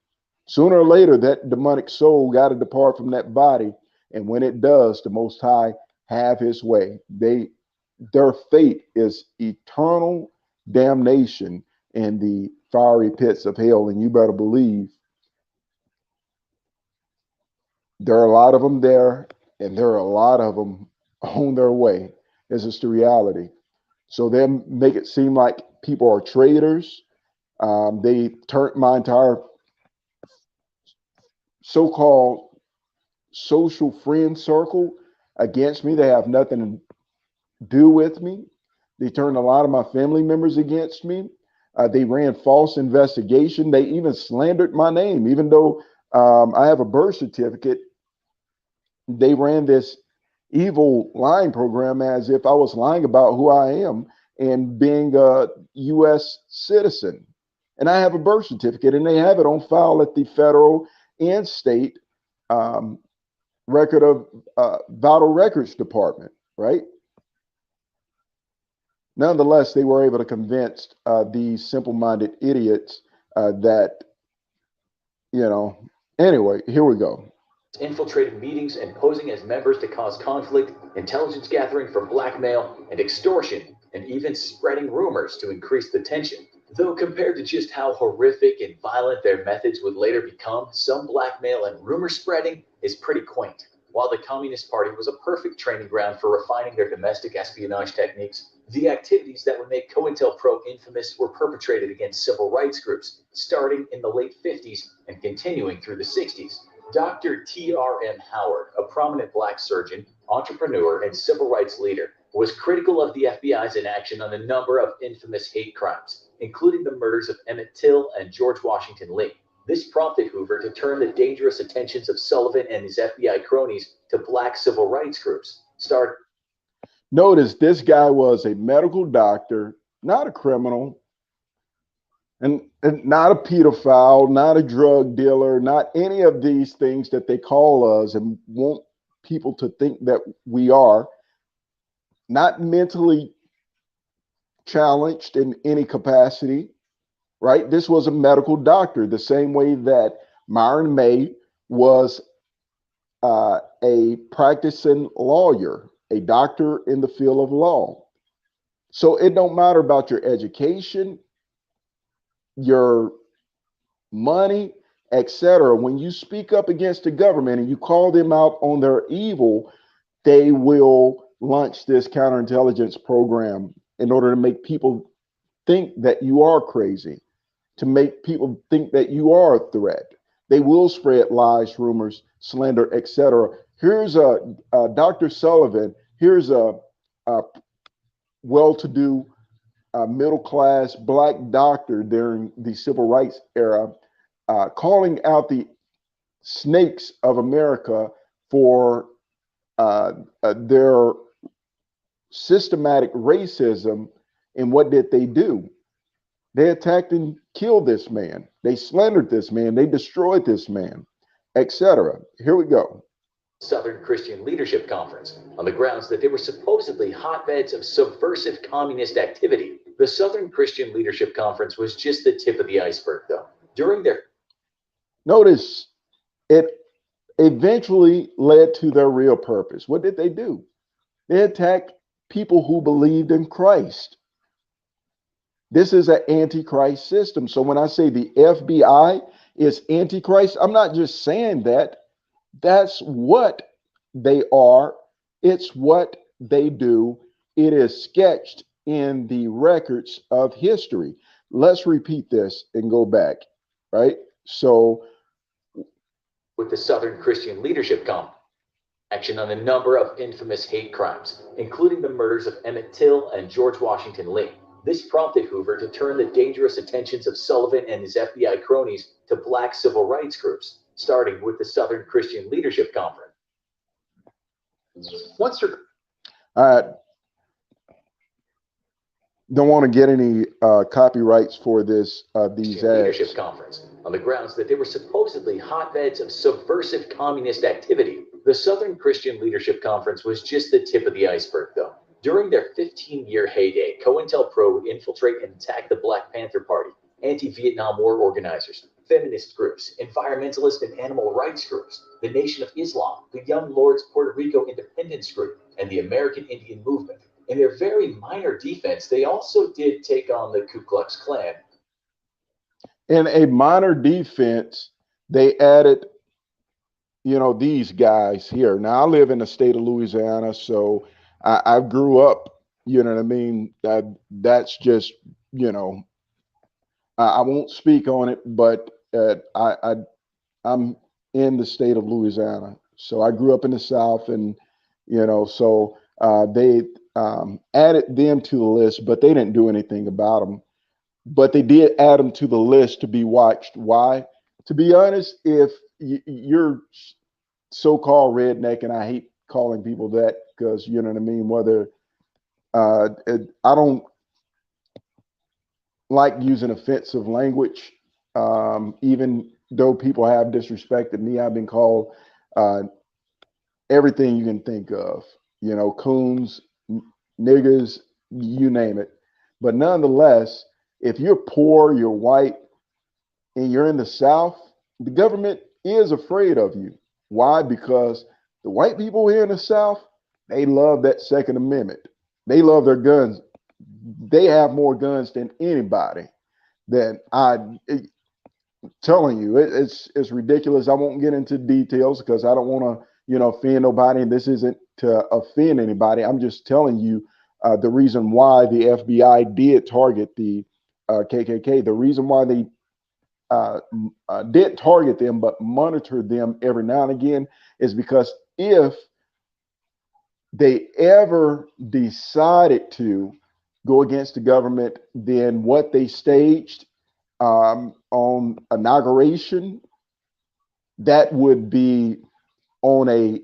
Sooner or later, that demonic soul got to depart from that body. And when it does, the Most High have his way. Their fate is eternal damnation in the fiery pits of hell. And you better believe there are a lot of them there, and there are a lot of them on their way. This is the reality. So they make it seem like people are traitors. They turned my entire so-called social friend circle against me. They have nothing to do with me. They turned a lot of my family members against me. They ran false investigation. They even slandered my name, even though I have a birth certificate. They ran this evil lying program as if I was lying about who I am and being a U.S. citizen. And I have a birth certificate, and they have it on file at the federal and state um, record of vital records department, right? Nonetheless, they were able to convince these simple-minded idiots that, anyway, here we go. Infiltrating meetings and posing as members to cause conflict, intelligence gathering for blackmail and extortion, and even spreading rumors to increase the tension. Though compared to just how horrific and violent their methods would later become, some blackmail and rumor spreading is pretty quaint. While the Communist Party was a perfect training ground for refining their domestic espionage techniques, the activities that would make COINTELPRO infamous were perpetrated against civil rights groups, starting in the late 50s and continuing through the 60s. Dr. T.R.M. Howard, a prominent black surgeon, entrepreneur, and civil rights leader, was critical of the FBI's inaction on a number of infamous hate crimes, including the murders of Emmett Till and George Washington Lee. This prompted Hoover to turn the dangerous attentions of Sullivan and his FBI cronies to black civil rights groups. Notice this guy was a medical doctor, not a criminal, and not a pedophile, not a drug dealer, not any of these things that they call us and want people to think that we are. Not mentally challenged in any capacity, right? This was a medical doctor, the same way that Myron May was a practicing lawyer, a doctor in the field of law. So it don't matter about your education, your money, etc. When you speak up against the government and you call them out on their evil, they will launch this counterintelligence program in order to make people think that you are crazy, to make people think that you are a threat. They will spread lies, rumors, slander, etc. Here's a Dr. Sullivan. Here's a well-to-do middle-class black doctor during the civil rights era, calling out the snakes of America for their systematic racism. And what did they do? They attacked and killed this man. They slandered this man. They destroyed this man, etc. Here we go. Southern Christian Leadership Conference on the grounds that they were supposedly hotbeds of subversive communist activity. The Southern Christian Leadership Conference was just the tip of the iceberg, though. During their Notice it eventually led to their real purpose. What did they do? They attacked people who believed in Christ. This is an antichrist system. So when I say the FBI is antichrist, I'm not just saying that. That's what they are. It's what they do. It is sketched in the records of history. Let's repeat this and go back, right? So with the Southern Christian Leadership Conference, action on a number of infamous hate crimes, including the murders of Emmett Till and George Washington Lee. This prompted Hoover to turn the dangerous attentions of Sullivan and his FBI cronies to black civil rights groups, starting with the Southern Christian Leadership Conference. all right, Don't want to get any copyrights for this these Leadership ads. Conference on the grounds that they were supposedly hotbeds of subversive communist activity. The Southern Christian Leadership Conference was just the tip of the iceberg, though. During their 15-year heyday, COINTELPRO would infiltrate and attack the Black Panther Party, anti-Vietnam War organizers, feminist groups, environmentalist and animal rights groups, the Nation of Islam, the Young Lords Puerto Rico Independence Group, and the American Indian Movement. In their very minor defense, they also did take on the Ku Klux Klan. In a minor defense, they added, these guys here. Now I live in the state of Louisiana, so I grew up, you know what I mean? That's just, I won't speak on it, but I'm in the state of Louisiana. So I grew up in the South, and, so they added them to the list, but they didn't do anything about them. But they did add them to the list to be watched. Why? To be honest, if you're so-called redneck, and I hate calling people that because, you know what I mean, whether I don't like using offensive language, even though people have disrespected me. I've been called everything you can think of, coons, niggers, you name it. But nonetheless, if you're poor, you're white, and you're in the South, the government is afraid of you. Why? Because the white people here in the South, they love that Second Amendment. They love their guns. They have more guns than anybody. Telling you, it's ridiculous. I won't get into details because I don't want to, offend nobody. And this isn't to offend anybody. I'm just telling you the reason why the FBI did target the KKK. The reason why they did target them but monitor them every now and again is because if they ever decided to go against the government, then what they staged on inauguration, that would be on a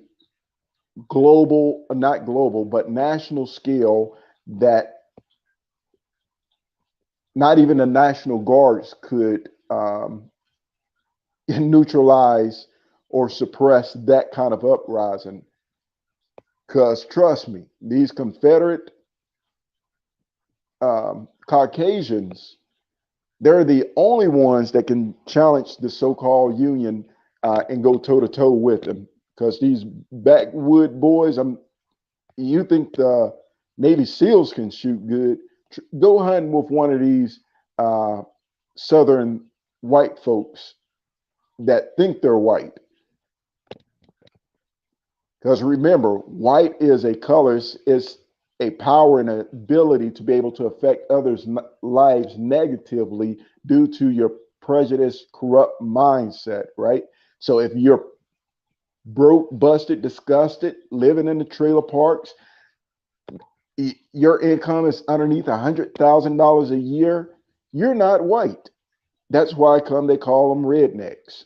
global, not global, but national scale that not even the National Guards could neutralize or suppress that kind of uprising. Because trust me, these Confederate Caucasians, they're the only ones that can challenge the so-called Union and go toe-to-toe with them. Because these backwood boys, you think the Navy SEALs can shoot good? Go hunting with one of these Southern white folks that think they're white. Because remember, white is a color, it's a power and an ability to be able to affect others' lives negatively due to your prejudiced, corrupt mindset, right? So if you're broke, busted, disgusted, living in the trailer parks, your income is underneath $100,000 a year, you're not white. That's why they call them rednecks,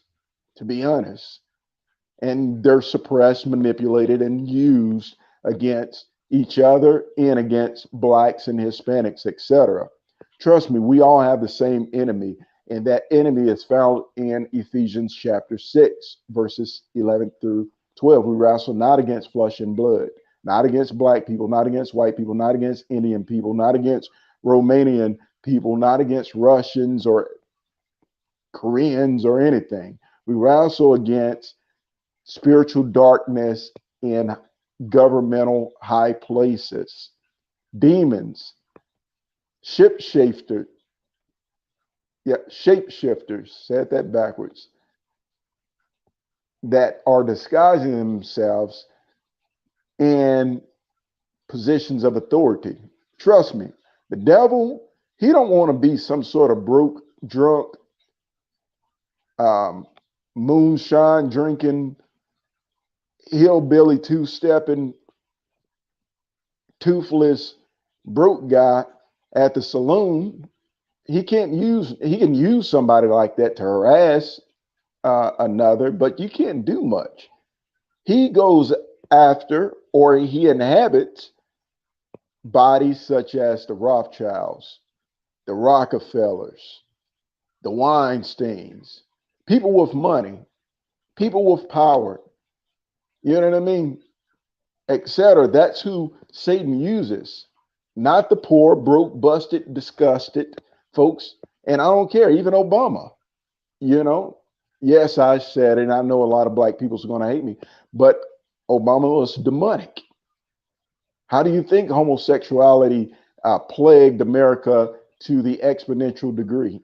to be honest. And they're suppressed, manipulated, and used against each other and against blacks and Hispanics, etc. Trust me, we all have the same enemy, and that enemy is found in Ephesians chapter 6, verses 11 through 12. We wrestle not against flesh and blood, not against black people, not against white people, not against Indian people, not against Romanian people, not against Russians or Koreans or anything. We wrestle against spiritual darkness in governmental high places, demons, shapeshifters, said that backwards, that are disguising themselves in positions of authority. Trust me, the devil, he don't want to be some sort of broke, drunk, moonshine drinking, hillbilly two-stepping, toothless, broke guy at the saloon. He can use somebody like that to harass another, but you can't do much. He goes after, or he inhabits, bodies such as the Rothschilds, the Rockefellers, the Weinsteins, people with money, people with power, you know what I mean, etc. That's who Satan uses, not the poor, broke, busted, disgusted folks. And I don't care, even Obama, you know. Yes, I said, and I know a lot of black people are going to hate me, but Obama was demonic. How do you think homosexuality plagued America to the exponential degree?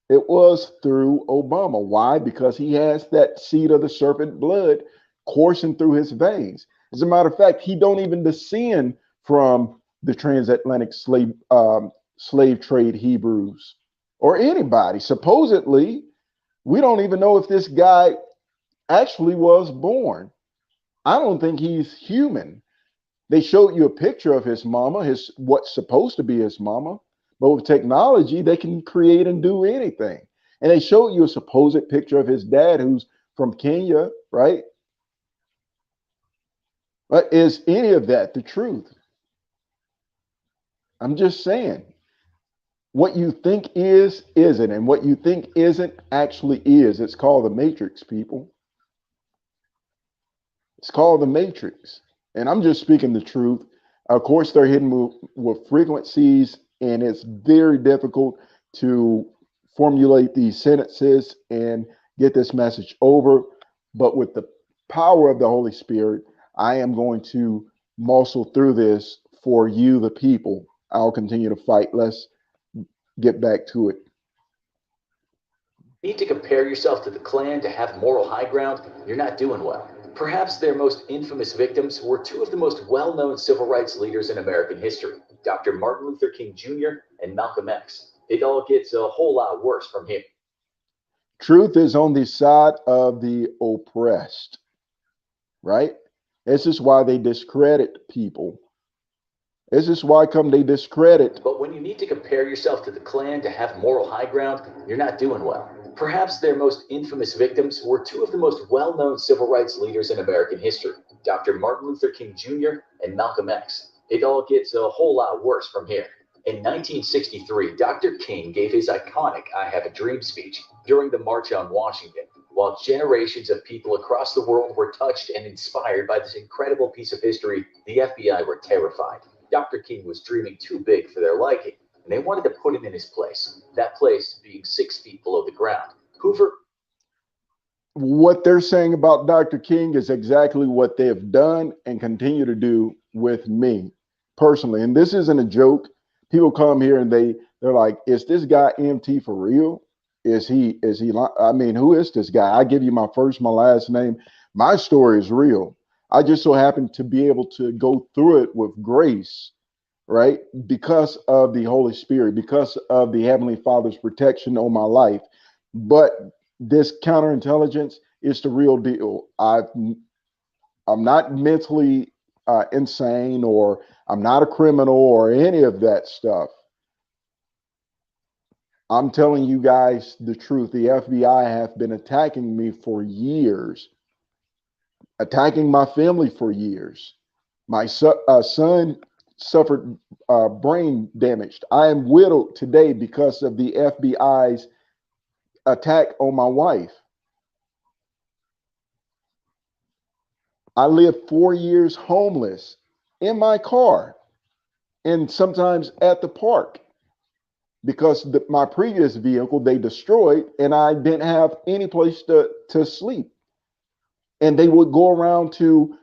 It was through Obama. Why? Because he has that seed of the serpent blood coursing through his veins. As a matter of fact, he don't even descend from the transatlantic slave trade Hebrews or anybody. Supposedly, we don't even know if this guy actually was born. I don't think he's human. They showed you a picture of his mama, his what's supposed to be his mama, but with technology, they can create and do anything. And they showed you a supposed picture of his dad, who's from Kenya, right? But is any of that the truth? I'm just saying, what you think is, isn't, and what you think isn't actually is. It's called the Matrix, people. It's called the Matrix. And I'm just speaking the truth. Of course, they're hidden with frequencies, and it's very difficult to formulate these sentences and get this message over. But with the power of the Holy Spirit, I am going to muscle through this for you, the people. I'll continue to fight. Let's get back to it. Need to compare yourself to the Klan to have moral high ground? You're not doing well. Perhaps their most infamous victims were two of the most well-known civil rights leaders in American history, Dr. Martin Luther King Jr. and Malcolm X. It all gets a whole lot worse from here. Truth is on the side of the oppressed, right? This is why they discredit people. This is why come they discredit. But when you need to compare yourself to the Klan to have moral high ground, you're not doing well. Perhaps their most infamous victims were two of the most well-known civil rights leaders in American history, Dr. Martin Luther King Jr. and Malcolm X. It all gets a whole lot worse from here. In 1963, Dr. King gave his iconic I Have a Dream speech during the March on Washington, while generations of people across the world were touched and inspired by this incredible piece of history. The FBI were terrified. Dr. King was dreaming too big for their liking, and they wanted to put him in his place, that place being 6 feet below the ground. Hoover. What they're saying about Dr. King is exactly what they have done and continue to do with me personally. And this isn't a joke. People come here and they're like, is this guy MT for real? Is he I mean, who is this guy? I give you my first, my last name. My story is real. I just so happen to be able to go through it with grace, right? Because of the Holy Spirit, because of the Heavenly Father's protection on my life. But this counterintelligence is the real deal. I'm not mentally insane, or I'm not a criminal or any of that stuff. I'm telling you guys the truth. The FBI have been attacking me for years, attacking my family for years. My son suffered brain damage. I am widowed today because of the FBI's attack on my wife. I lived 4 years homeless in my car and sometimes at the park because my previous vehicle they destroyed and I didn't have any place to sleep. And they would go around to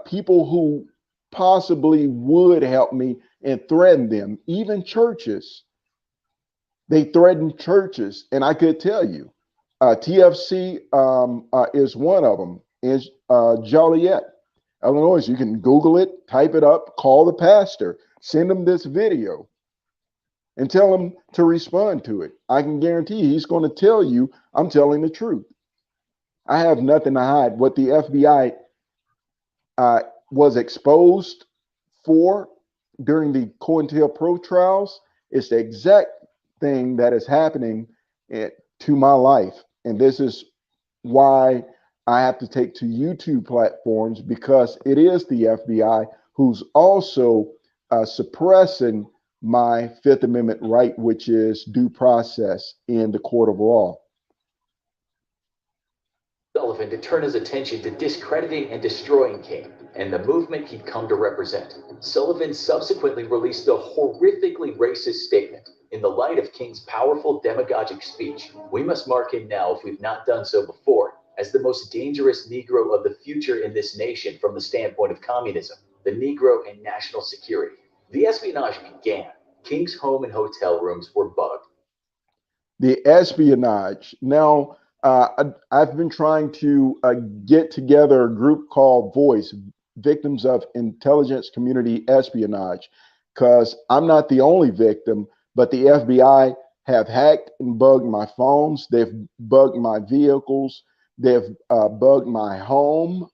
people who possibly would help me and threaten them, even churches. They threatened churches, and I could tell you, TFC is one of them. In Joliet, Illinois. You can Google it, type it up, call the pastor, send him this video, and tell him to respond to it. I can guarantee he's going to tell you I'm telling the truth. I have nothing to hide. What the FBI was exposed for during the COINTELPRO trials is the exact thing that is happening to my life. And this is why I have to take to YouTube platforms, because it is the FBI who's also suppressing my Fifth Amendment right, which is due process in the court of law. Sullivan to turn his attention to discrediting and destroying King and the movement he'd come to represent. Sullivan subsequently released a horrifically racist statement. In the light of King's powerful demagogic speech, we must mark him now, if we've not done so before, as the most dangerous Negro of the future in this nation from the standpoint of communism, the Negro and national security. The espionage began. King's home and hotel rooms were bugged. The espionage. Now, I've been trying to get together a group called Voice, Victims of Intelligence Community Espionage, because I'm not the only victim, but the FBI have hacked and bugged my phones. They've bugged my vehicles. They've bugged my home.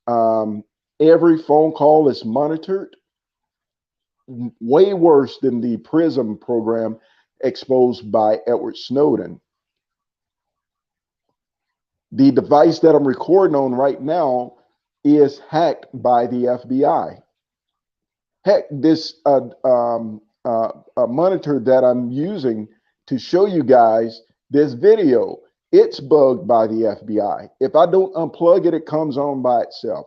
Every phone call is monitored. Way worse than the PRISM program exposed by Edward Snowden. The device that I'm recording on right now is hacked by the FBI. Heck, this monitor that I'm using to show you guys this video, it's bugged by the FBI. If I don't unplug it, it comes on by itself.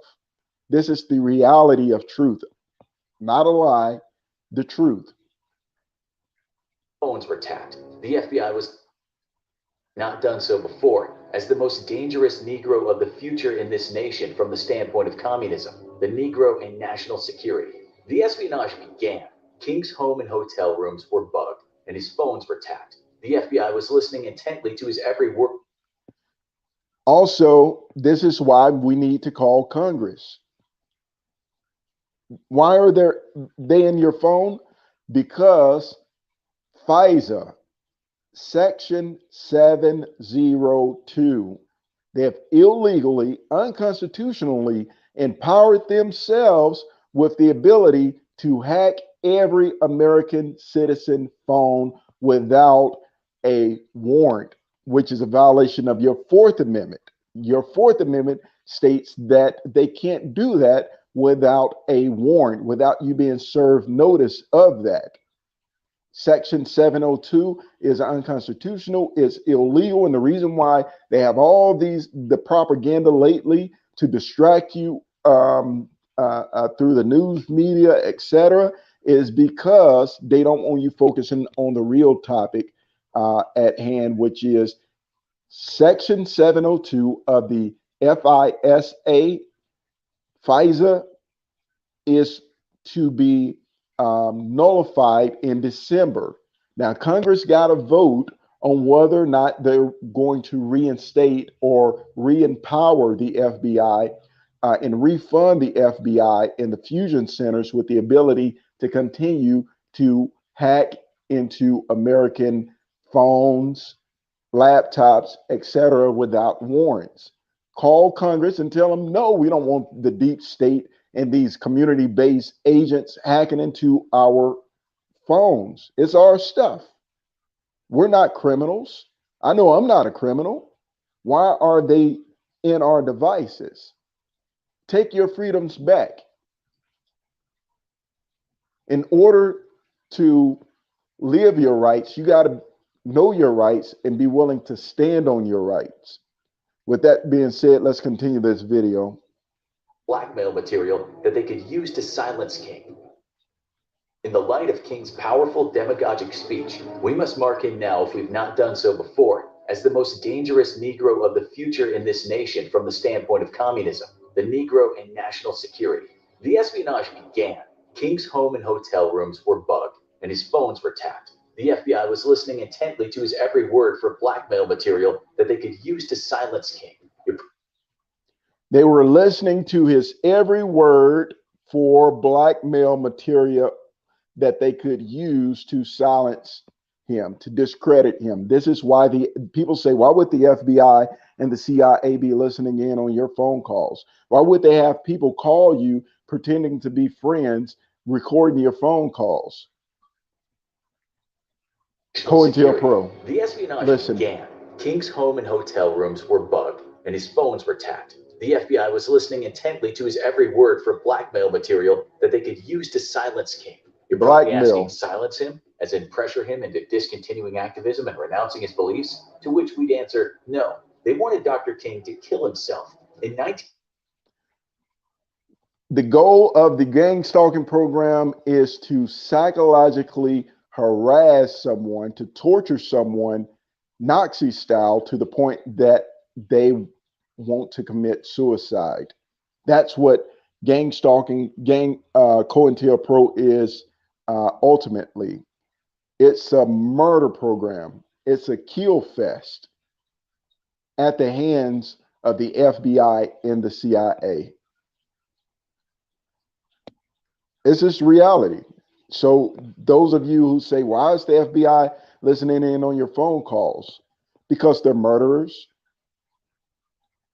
This is the reality of truth. Not a lie, the truth. Phones were tapped. The FBI was not done so before, as the most dangerous Negro of the future in this nation from the standpoint of communism, the Negro and national security. The espionage began. King's home and hotel rooms were bugged, and his phones were tapped. The FBI was listening intently to his every word. Also, this is why we need to call Congress. Why are they in your phone? Because FISA, Section 702, they have illegally, unconstitutionally empowered themselves with the ability to hack every American citizen phone without a warrant, which is a violation of your Fourth Amendment. Your Fourth Amendment states that they can't do that without a warrant, without you being served notice of that. Section 702 is unconstitutional, it's illegal, and the reason why they have all the propaganda lately to distract you through the news media, etc., is because they don't want you focusing on the real topic at hand, which is Section 702 of the FISA. FISA is to be nullified in December. Now, Congress got to vote on whether or not they're going to reinstate or re-empower the FBI and refund the FBI and the fusion centers with the ability to continue to hack into American phones, laptops, etc., without warrants. Call Congress and tell them, no, we don't want the deep state and these community-based agents hacking into our phones. It's our stuff. We're not criminals. I know I'm not a criminal. Why are they in our devices? Take your freedoms back. In order to live your rights, you got to know your rights and be willing to stand on your rights. With that being said, let's continue this video. Blackmail material that they could use to silence King. In the light of King's powerful demagogic speech, we must mark him now, if we've not done so before, as the most dangerous Negro of the future in this nation from the standpoint of communism, the Negro and national security. The espionage began. King's home and hotel rooms were bugged, and his phones were tapped. The FBI was listening intently to his every word for blackmail material that they could use to silence King. They were listening to his every word for blackmail material that they could use to silence him, to discredit him. This is why the people say, why would the FBI and the CIA be listening in on your phone calls? Why would they have people call you pretending to be friends, recording your phone calls? COINTELPRO. The espionage began. King's home and hotel rooms were bugged, and his phones were tapped. The FBI was listening intently to his every word for blackmail material that they could use to silence King. You're probably asking, Blackmail. silence him? As in pressure him into discontinuing activism and renouncing his beliefs? To which we'd answer, no. They wanted Dr. King to kill himself. In 19... The goal of the gang stalking program is to psychologically harass someone, to torture someone, Nazi style, to the point that they want to commit suicide. That's what gang stalking, COINTELPRO is ultimately. It's a murder program. It's a kill fest at the hands of the FBI and the CIA. It's just reality. So those of you who say, why is the FBI listening in on your phone calls? Because they're murderers.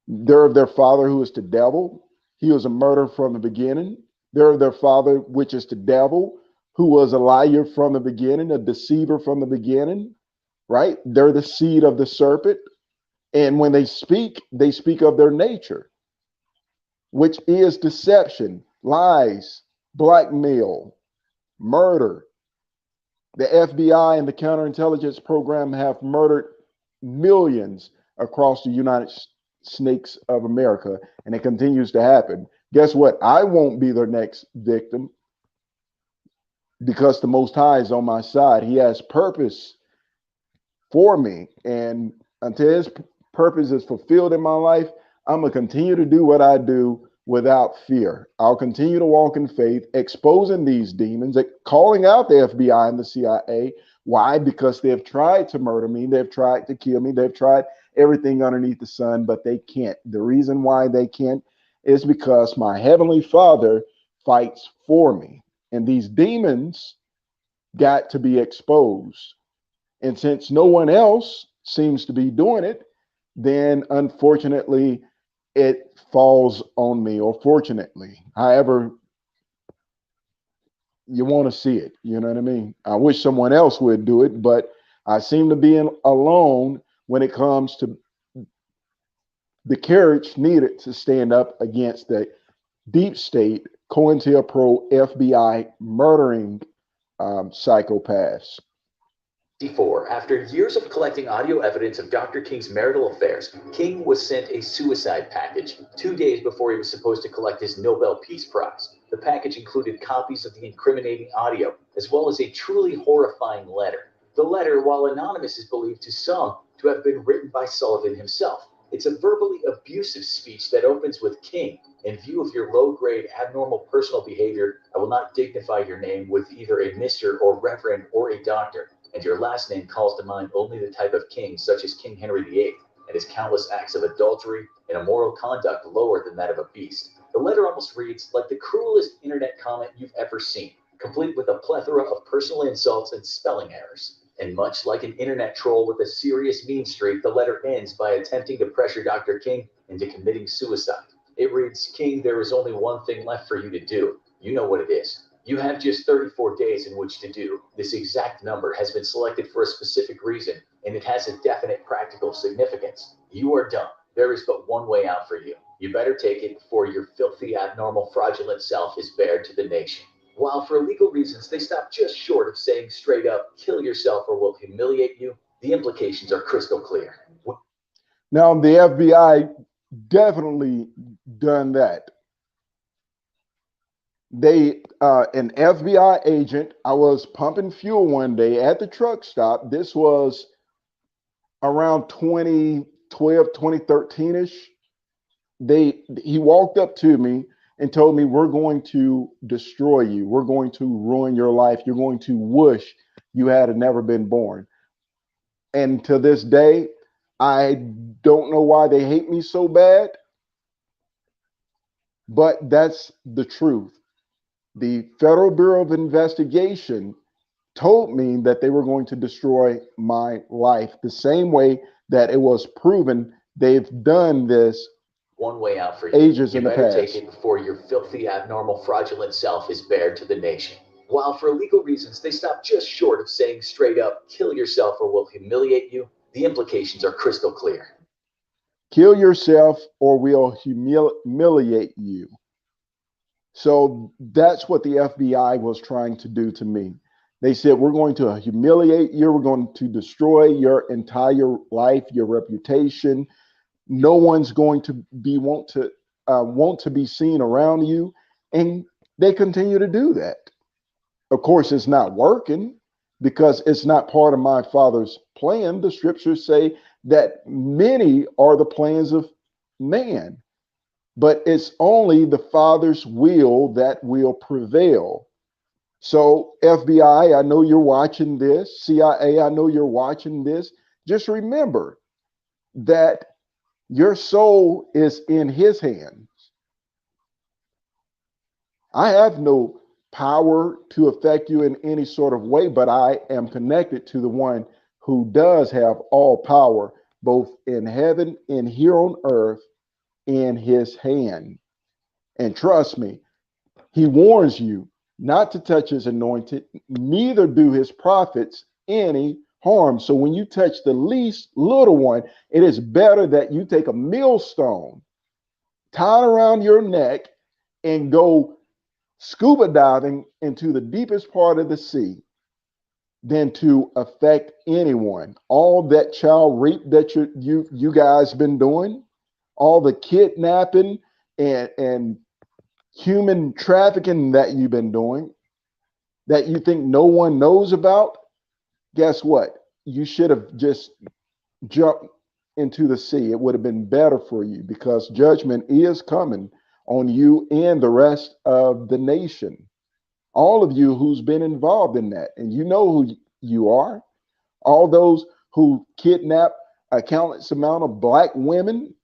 They're of their father who is the devil. He was a murderer from the beginning. They're of their father, which is the devil, who was a liar from the beginning, a deceiver from the beginning, right? They're the seed of the serpent. And when they speak of their nature, which is deception, lies, blackmail, murder. The FBI and the counterintelligence program have murdered millions across the United States of America, and it continues to happen. Guess what? I won't be their next victim because the Most High is on my side. He has purpose for me, and until his purpose is fulfilled in my life, I'm going to continue to do what I do without fear. I'll continue to walk in faith, exposing these demons, calling out the FBI and the CIA. Why? Because they have tried to murder me. They've tried to kill me. They've tried everything underneath the sun, but they can't. The reason why they can't is because my Heavenly Father fights for me. And these demons got to be exposed. And since no one else seems to be doing it, then unfortunately, it falls on me, or fortunately, however you want to see it. You know what I mean? I wish someone else would do it, but I seem to be alone when it comes to the courage needed to stand up against the deep state, COINTELPRO, FBI murdering psychopaths. After years of collecting audio evidence of Dr. King's marital affairs, King was sent a suicide package 2 days before he was supposed to collect his Nobel Peace Prize. The package included copies of the incriminating audio, as well as a truly horrifying letter. The letter, while anonymous, is believed to some to have been written by Sullivan himself. It's a verbally abusive speech that opens with, King, in view of your low-grade, abnormal personal behavior, I will not dignify your name with either a Mr. or Reverend or a Doctor. And your last name calls to mind only the type of king, such as King Henry VIII, and his countless acts of adultery and immoral conduct lower than that of a beast. The letter almost reads like the cruelest internet comment you've ever seen, complete with a plethora of personal insults and spelling errors. And much like an internet troll with a serious mean streak, the letter ends by attempting to pressure Dr. King into committing suicide. It reads, King, there is only one thing left for you to do. You know what it is. You have just 34 days in which to do. This exact number has been selected for a specific reason, and it has a definite practical significance. You are done. There is but one way out for you. You better take it before your filthy, abnormal, fraudulent self is bared to the nation. While for legal reasons they stop just short of saying straight up, kill yourself or we'll humiliate you, the implications are crystal clear. Now, the FBI definitely done that. An FBI agent, I was pumping fuel one day at the truck stop. This was around 2012, 2013-ish. He walked up to me and told me, we're going to destroy you. We're going to ruin your life. You're going to wish you had never been born. And to this day, I don't know why they hate me so bad, but that's the truth. The Federal Bureau of Investigation told me that they were going to destroy my life the same way that it was proven they've done this one way out for you. Ages you in the better past. Take it before your filthy, abnormal, fraudulent self is bared to the nation. While for legal reasons they stop just short of saying straight up, kill yourself or we'll humiliate you, the implications are crystal clear. Kill yourself or we'll humiliate you. So that's what the FBI was trying to do to me. They said, we're going to humiliate you. We're going to destroy your entire life, your reputation. No one's going to want to be seen around you. And they continue to do that. Of course, it's not working because it's not part of my Father's plan. The scriptures say that many are the plans of man, but it's only the Father's will that will prevail. So, FBI, I know you're watching this. CIA, I know you're watching this. Just remember that your soul is in his hands. I have no power to affect you in any sort of way, but I am connected to the one who does have all power, both in heaven and here on earth, in his hand. And trust me, he warns you not to touch his anointed, neither do his prophets any harm. So when you touch the least little one, it is better that you take a millstone, tie it around your neck, and go scuba diving into the deepest part of the sea than to affect anyone. All that child rape that you guys been doing, all the kidnapping and human trafficking that you've been doing, that you think no one knows about, guess what? You should have just jumped into the sea. It would have been better for you because judgment is coming on you and the rest of the nation. All of you who's been involved in that, and you know who you are. All those who kidnap a countless amount of black women,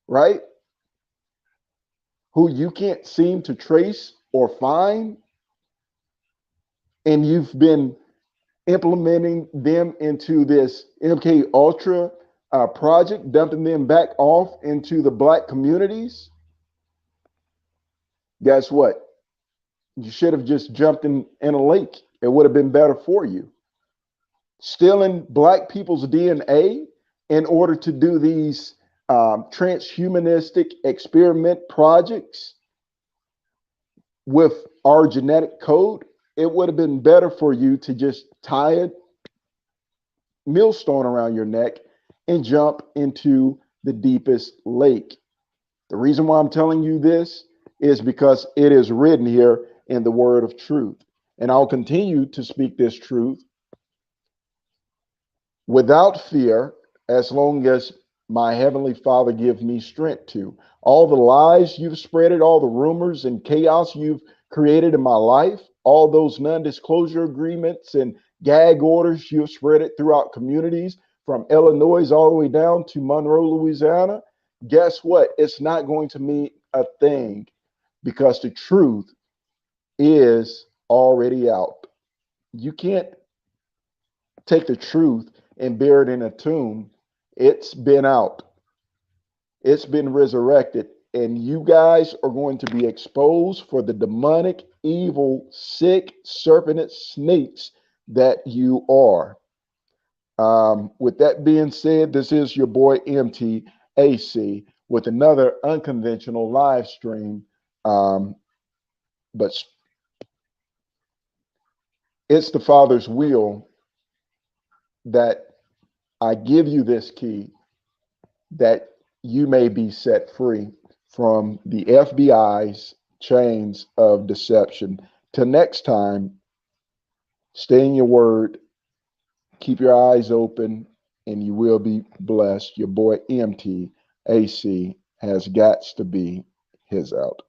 right? Who you can't seem to trace or find, and you've been implementing them into this MK Ultra project, dumping them back off into the black communities. Guess what? You should have just jumped in a lake. It would have been better for you. Stealing black people's DNA in order to do these transhumanistic experiment projects with our genetic code, it would have been better for you to just tie a millstone around your neck and jump into the deepest lake. The reason why I'm telling you this is because it is written here in the word of truth. And I'll continue to speak this truth without fear as long as my heavenly Father gives me strength to. All the lies you've spreaded, all the rumors and chaos you've created in my life, all those non-disclosure agreements and gag orders you've spread it throughout communities from Illinois all the way down to Monroe, Louisiana, guess what? It's not going to mean a thing because the truth is already out. You can't take the truth and bury it in a tomb. It's been out. It's been resurrected. And you guys are going to be exposed for the demonic, evil, sick, serpent snakes that you are. With that being said, this is your boy MTAC with another unconventional live stream. But it's the Father's will that I give you this key that you may be set free from the FBI's chains of deception. Till next time, stay in your word, keep your eyes open, and you will be blessed. Your boy MTAC has got to be his out.